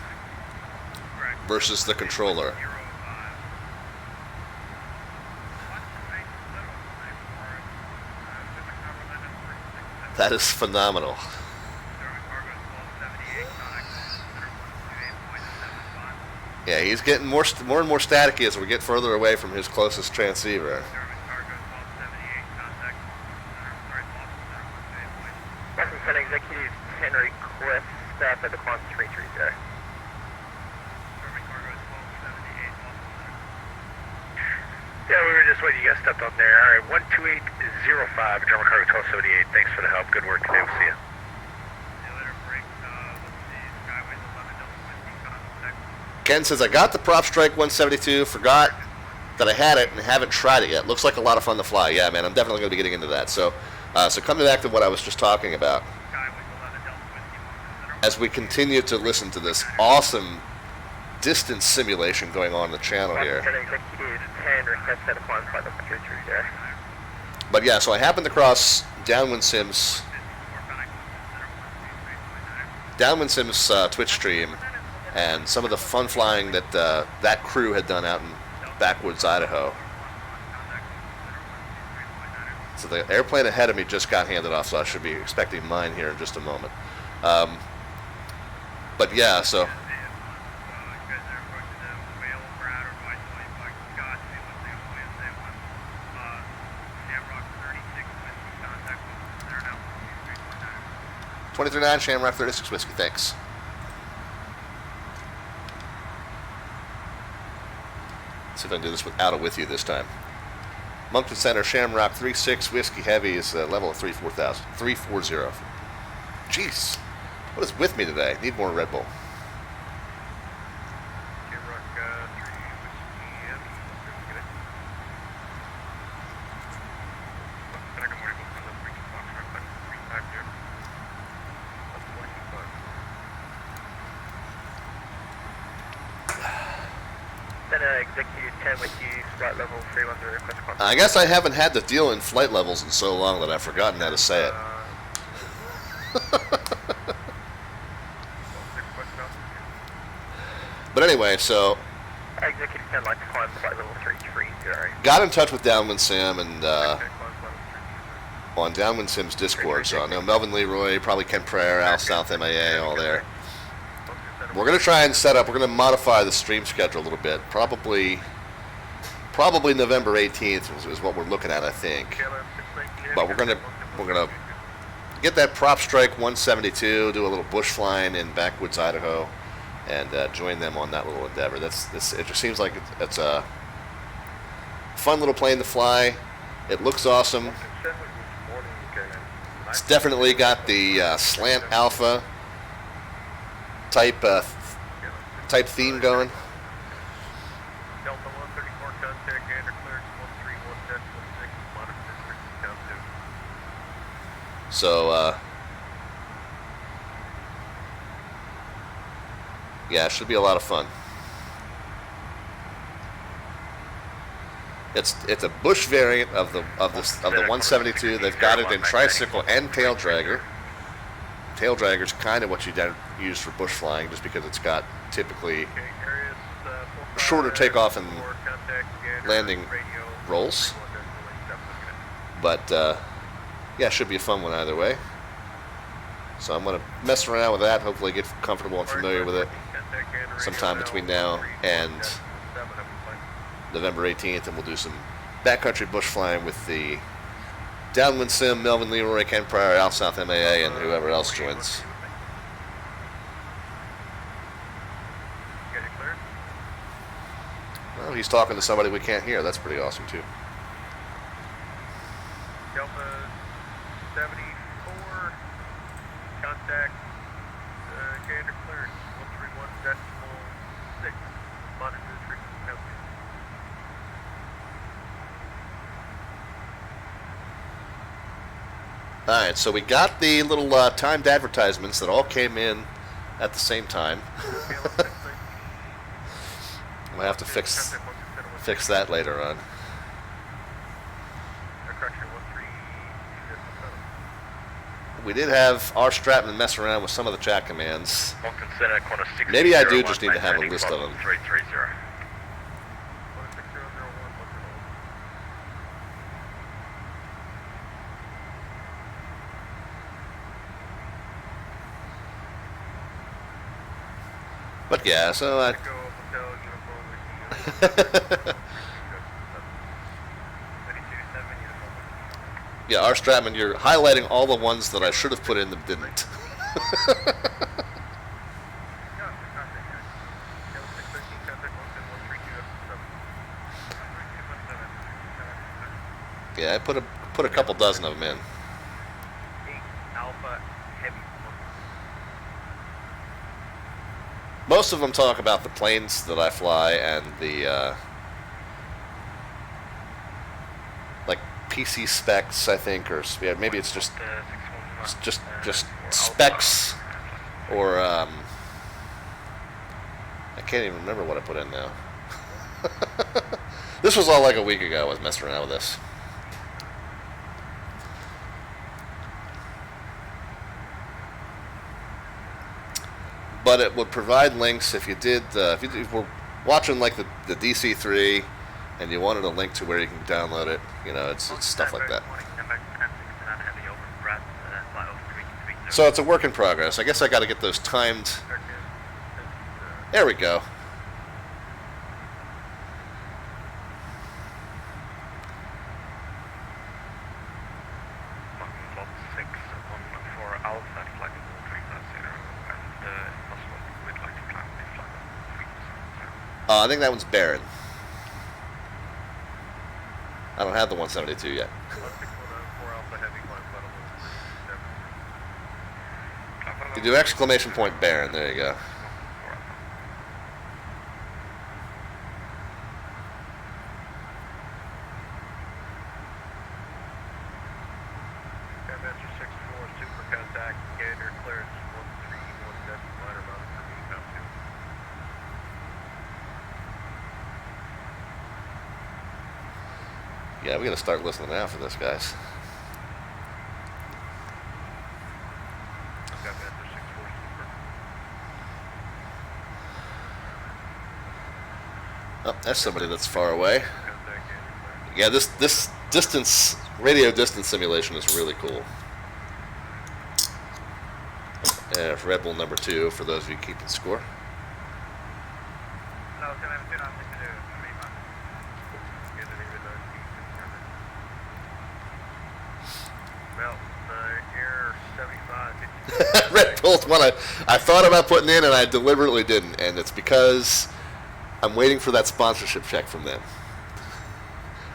versus the controller. That is phenomenal. Yeah, he's getting more and more staticky as we get further away from his closest transceiver. Boston Center Executive Henry Cliff, staff at the Quantum 33 there. Yeah, we were just waiting. You guys stepped on there. All right, 12805, German Cargo 1278. Thanks for the help. Good work today. We'll see you. Ken says, I got the Prop Strike 172, forgot that I had it and haven't tried it yet. Looks like a lot of fun to fly. Yeah, man, I'm definitely going to be getting into that. So coming back to what I was just talking about, as we continue to listen to this awesome distance simulation going on in the channel here. But yeah, so I happened across Downwind Sim's Twitch stream and some of the fun flying that that crew had done out in backwoods Idaho. So the airplane ahead of me just got handed off, so I should be expecting mine here in just a moment. But yeah, so $23.9 Shamrock 36 Whiskey, thanks. Let's see if I can do this without a with you this time. Moncton Center, Shamrock 36 Whiskey Heavy is level of 340. Jeez, what is with me today? Need more Red Bull. I guess I haven't had to deal in flight levels in so long that I've forgotten how to say it. But anyway, so got in touch with Downwind Sim and on Downwind Sim's Discord. So I know Melvin Leroy, probably Ken Prayer, Al South MAA, all there. We're going to try and set up, we're going to modify the stream schedule a little bit. Probably November 18th is what we're looking at, I think. But we're gonna get that Prop Strike 172, do a little bush flying in backwoods Idaho, and join them on that little endeavor. It just seems like it's a fun little plane to fly. It looks awesome. It's definitely got the slant alpha type type theme going. Delta 134 contact, gander clearance 131.6, monitor district count 2. So, yeah, it should be a lot of fun. It's a bush variant of the 172. They've got it in tricycle and tail dragger. Tail dragger's kind of what you use for bush flying, just because it's got typically shorter takeoff and landing rolls. But yeah, it should be a fun one either way. So I'm going to mess around with that, hopefully get comfortable and familiar with it sometime between now and November 18th, and we'll do some backcountry bush flying with the Downwind Sim, Melvin Leroy, Ken Pryor, Al South MAA, and whoever else joins. Well, he's talking to somebody we can't hear. That's pretty awesome, too. Delta 74, contact, gander clearance 131.6, monitor district count 2. Alright, so we got the little timed advertisements that all came in at the same time. We'll have to fix that later on. We did have R. Stratman mess around with some of the chat commands. Maybe I do just need to have a list of them. 330. But yeah, so I... Yeah, R. Stratman, you're highlighting all the ones that I should have put in that didn't. Yeah, I put a couple dozen of them in. Most of them talk about the planes that I fly and the like PC specs, I think, or yeah, maybe it's just specs, or I can't even remember what I put in now. This was all like a week ago. I was messing around with this. But it would provide links if you did, if you were watching like the DC-3 and you wanted a link to where you can download it, you know, it's stuff like that. So it's a work in progress. I guess I got to get those timed. There we go. I think that one's barren. I don't have the 172 yet. You do exclamation point barren. There you go. Yeah, we gotta start listening now for this, guys. Oh, that's somebody that's far away. Yeah, this distance, radio distance simulation is really cool. Red Bull number 2, for those of you keeping score. Red Bull's one I thought about putting in and I deliberately didn't, and it's because I'm waiting for that sponsorship check from them.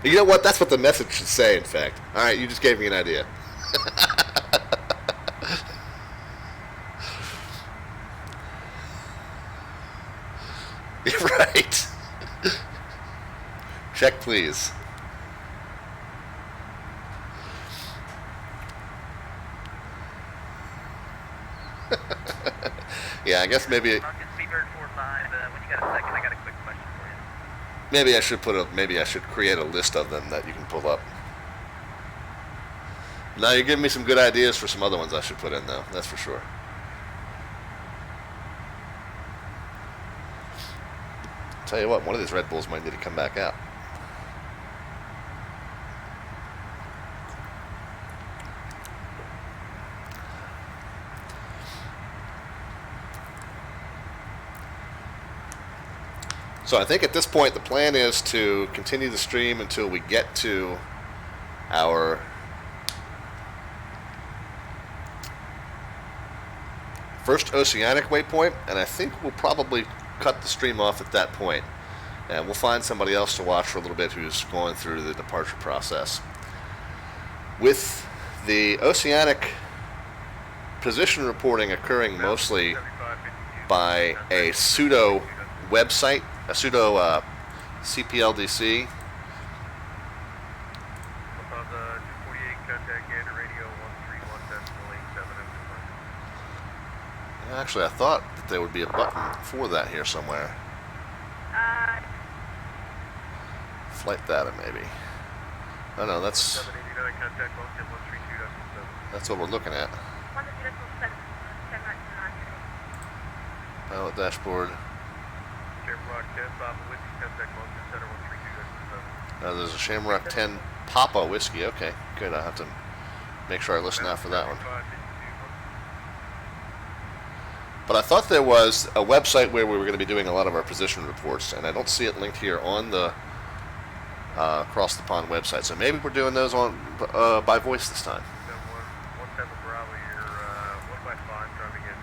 You know what? That's what the message should say, in fact. Alright, you just gave me an idea. Right. Check, please. Yeah, I guess maybe Falcon Seabird 45, when you got a second, I got a quick question for you. maybe I should create a list of them that you can pull up. Now you're giving me some good ideas for some other ones I should put in, though. That's for sure. Tell you what, one of these Red Bulls might need to come back out. So I think at this point the plan is to continue the stream until we get to our first oceanic waypoint, and I think we'll probably cut the stream off at that point, and we'll find somebody else to watch for a little bit who's going through the departure process. With the oceanic position reporting occurring mostly by a pseudo website, a pseudo CPLDC. On the 248, contact Gander Radio 131.87. Actually, I thought that there would be a button for that here somewhere. Flight data, maybe. Oh no, that's 789, contact Moncton 132.7. that's what we're looking at. Pilot dashboard. Shamrock 10, Papa Whiskey, contact Moncton Center 132.7. Now there's a Shamrock 10 Papa Whiskey. Okay, good. I'll have to make sure I listen out for that one. But I thought there was a website where we were going to be doing a lot of our position reports, and I don't see it linked here on the Across the Pond website. So maybe we're doing those on by voice this time. 17 Bravo, you're 155 driving in.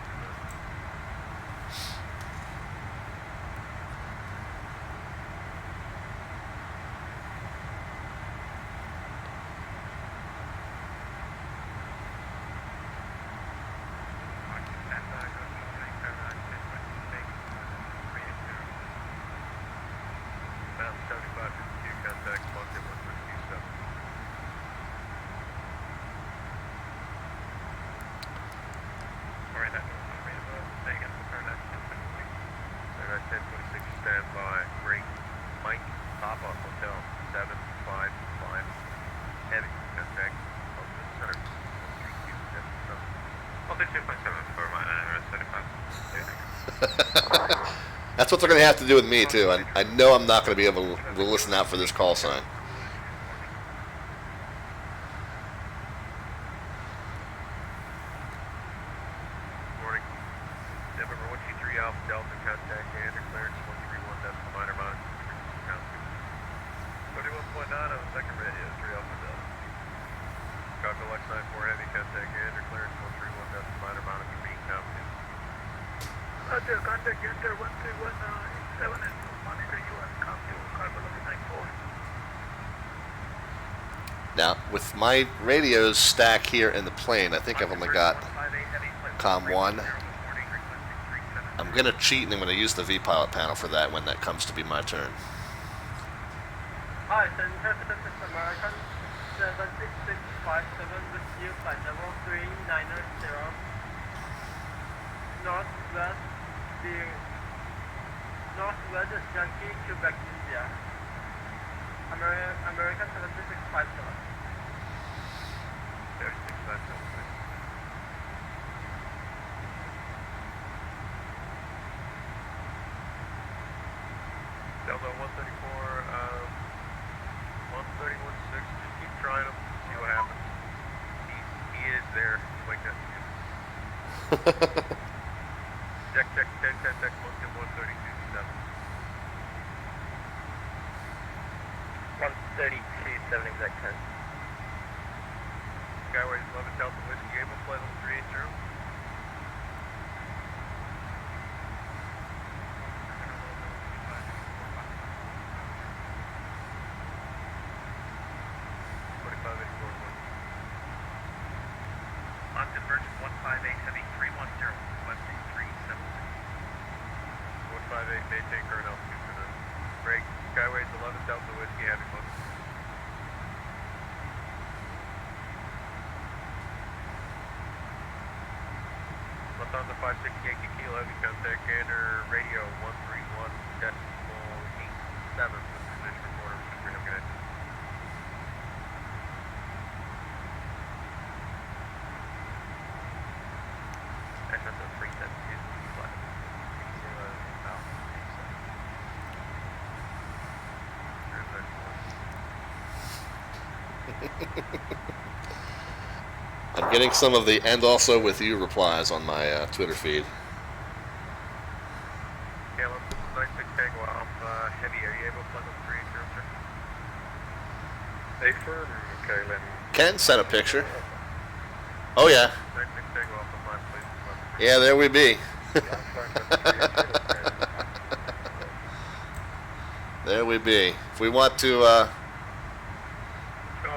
That's what they're going to have to do with me, too. I know I'm not going to be able to listen out for this call sign. Morning. November 123 Alpha Delta, contact Gander, clearance 131, that's the minor monitor. 31.9 on the second radio, 3 Alpha Delta. Copy Lux 94 Heavy, contact Gander, clearance 131, that's the minor monitor, being competent. Roger, contact Gander 131.7 and monitor US com to Cargo 94. Now, with my radios stacked here in the plane, I think I've only got COM 1. I'm going to cheat and I'm going to use the V-Pilot panel for that when that comes to be my turn. Hi, Center, this is American 76657 with you, flight level 3990. Northwest Yankee, Quebec, India. American 7657. 7657. Delta 134, 131.6, just keep trying them, see what happens. He is there, like that. Deck 10, contact Moncton 132.7. 132.7 exact 10. Skyway 11 Delta Whiskey, able flight level 380. Moncton Virgin 158 Heavy 310, requesting 376. 158, maintain current altitude for the Skyways 11 Delta Whiskey Heavy Book. Lufthansa 560 Yankee Kilo Heavy contact gainer radio 131.87 with position reporter Super Nugget. SSO 372 flight 60 I'm getting some of the "and also with you" replies on my Twitter feed. Caleb, 96 Tango Alpha Heavy, are you able to plug up 3 sir? Affirm, Caleb. Ken sent a picture. Oh yeah. 96 Tango Alpha 5, please. Yeah, there we be. There we be. If we want to,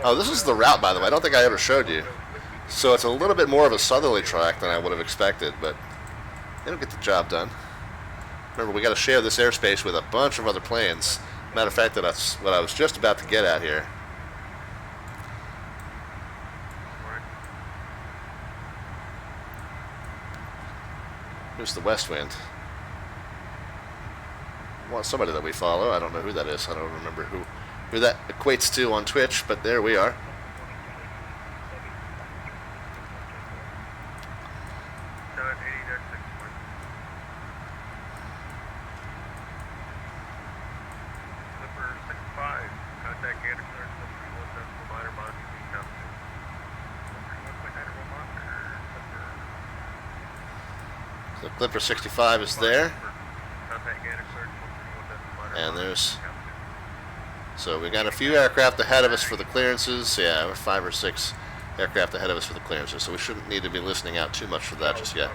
oh, this is the route, by the way. I don't think I ever showed you. So it's a little bit more of a southerly track than I would have expected, but it'll get the job done. Remember, we got to share this airspace with a bunch of other planes. Matter of fact, that's what I was just about to get at here. Here's the west wind. Well, somebody that we follow. I don't know who that is. I don't remember who that equates to on Twitch, but there we are. The Clipper 65 is there. And there's... So we got a few aircraft ahead of us for the clearances. Yeah, we're 5 or 6 aircraft ahead of us for the clearances. So we shouldn't need to be listening out too much for that just yet.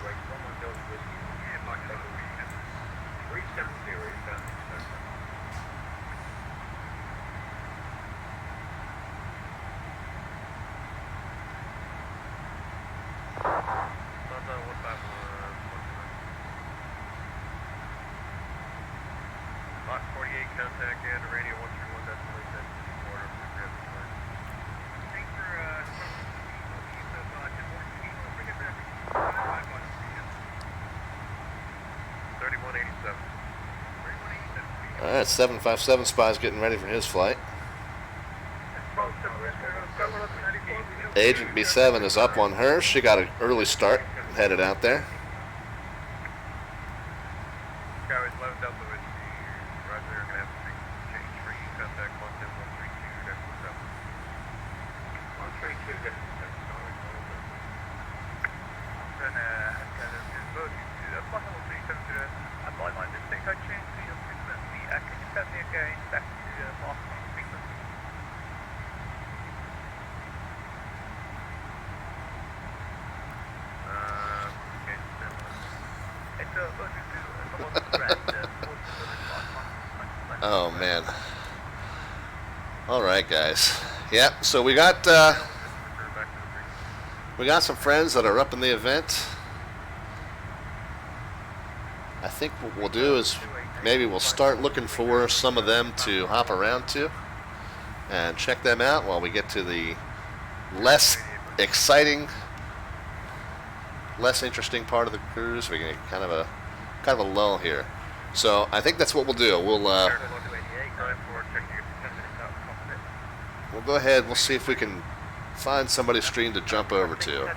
Alright, 757 Spy's getting ready for his flight. Agent B7 is up on her. She got an early start, headed out there. Oh man. Alright guys. Yep, so we got some friends that are up in the event. I think what we'll do is maybe we'll start looking for some of them to hop around to and check them out while we get to the less exciting, less interesting part of the cruise. We get kind of a lull here. So I think that's what we'll do. We'll go ahead. We'll see if we can find somebody's stream to jump over to.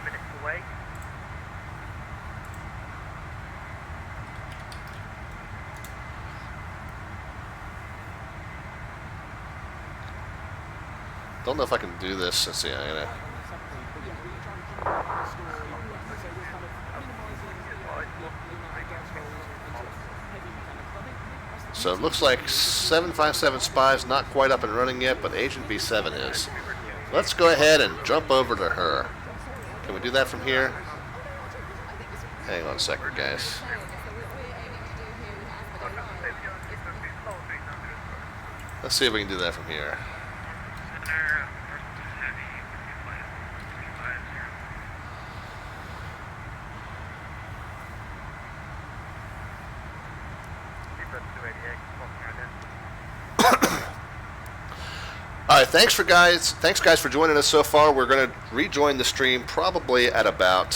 Don't know if I can do this. Let's see. I'm gonna. So it looks like 757 Spy's not quite up and running yet, but Agent B7 is. Let's go ahead and jump over to her. Can we do that from here? Hang on a second, guys. Let's see if we can do that from here. right, thanks guys for joining us so far. We're going to rejoin the stream probably at about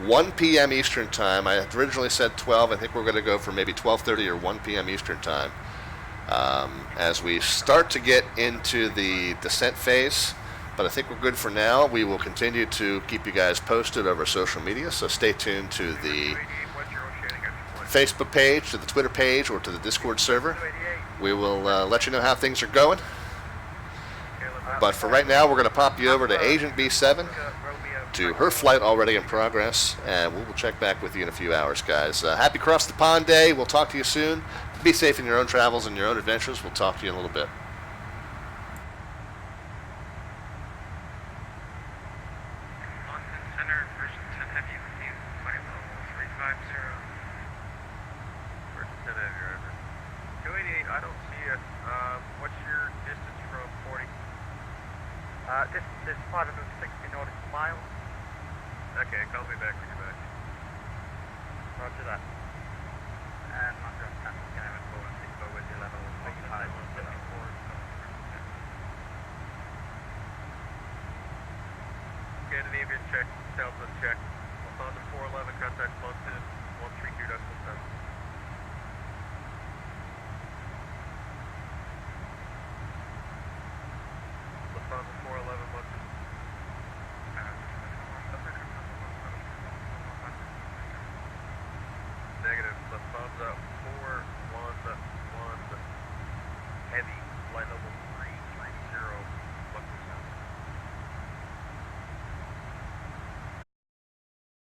1 p.m. Eastern time. I had originally said 12. I think we're going to go for maybe 12:30 or 1 p.m. Eastern time. As we start to get into the descent phase, but I think we're good for now. We will continue to keep you guys posted over social media, so stay tuned to the Facebook page, to the Twitter page, or to the Discord server. We will let you know how things are going. But for right now, we're going to pop you over to Agent B7, to her flight already in progress, and we'll check back with you in a few hours, guys. Happy Cross the Pond Day. We'll talk to you soon. Be safe in your own travels and your own adventures. We'll talk to you in a little bit. This is 560 nautical miles. Okay, call me back when you're back. Roger that. And I'm just going to report and go with your level 5. Scandinavian check, Delta check. Lufthansa 411, contact London 132.7. Lufthansa 411, London. Negative. Lufthansa 411, heavy.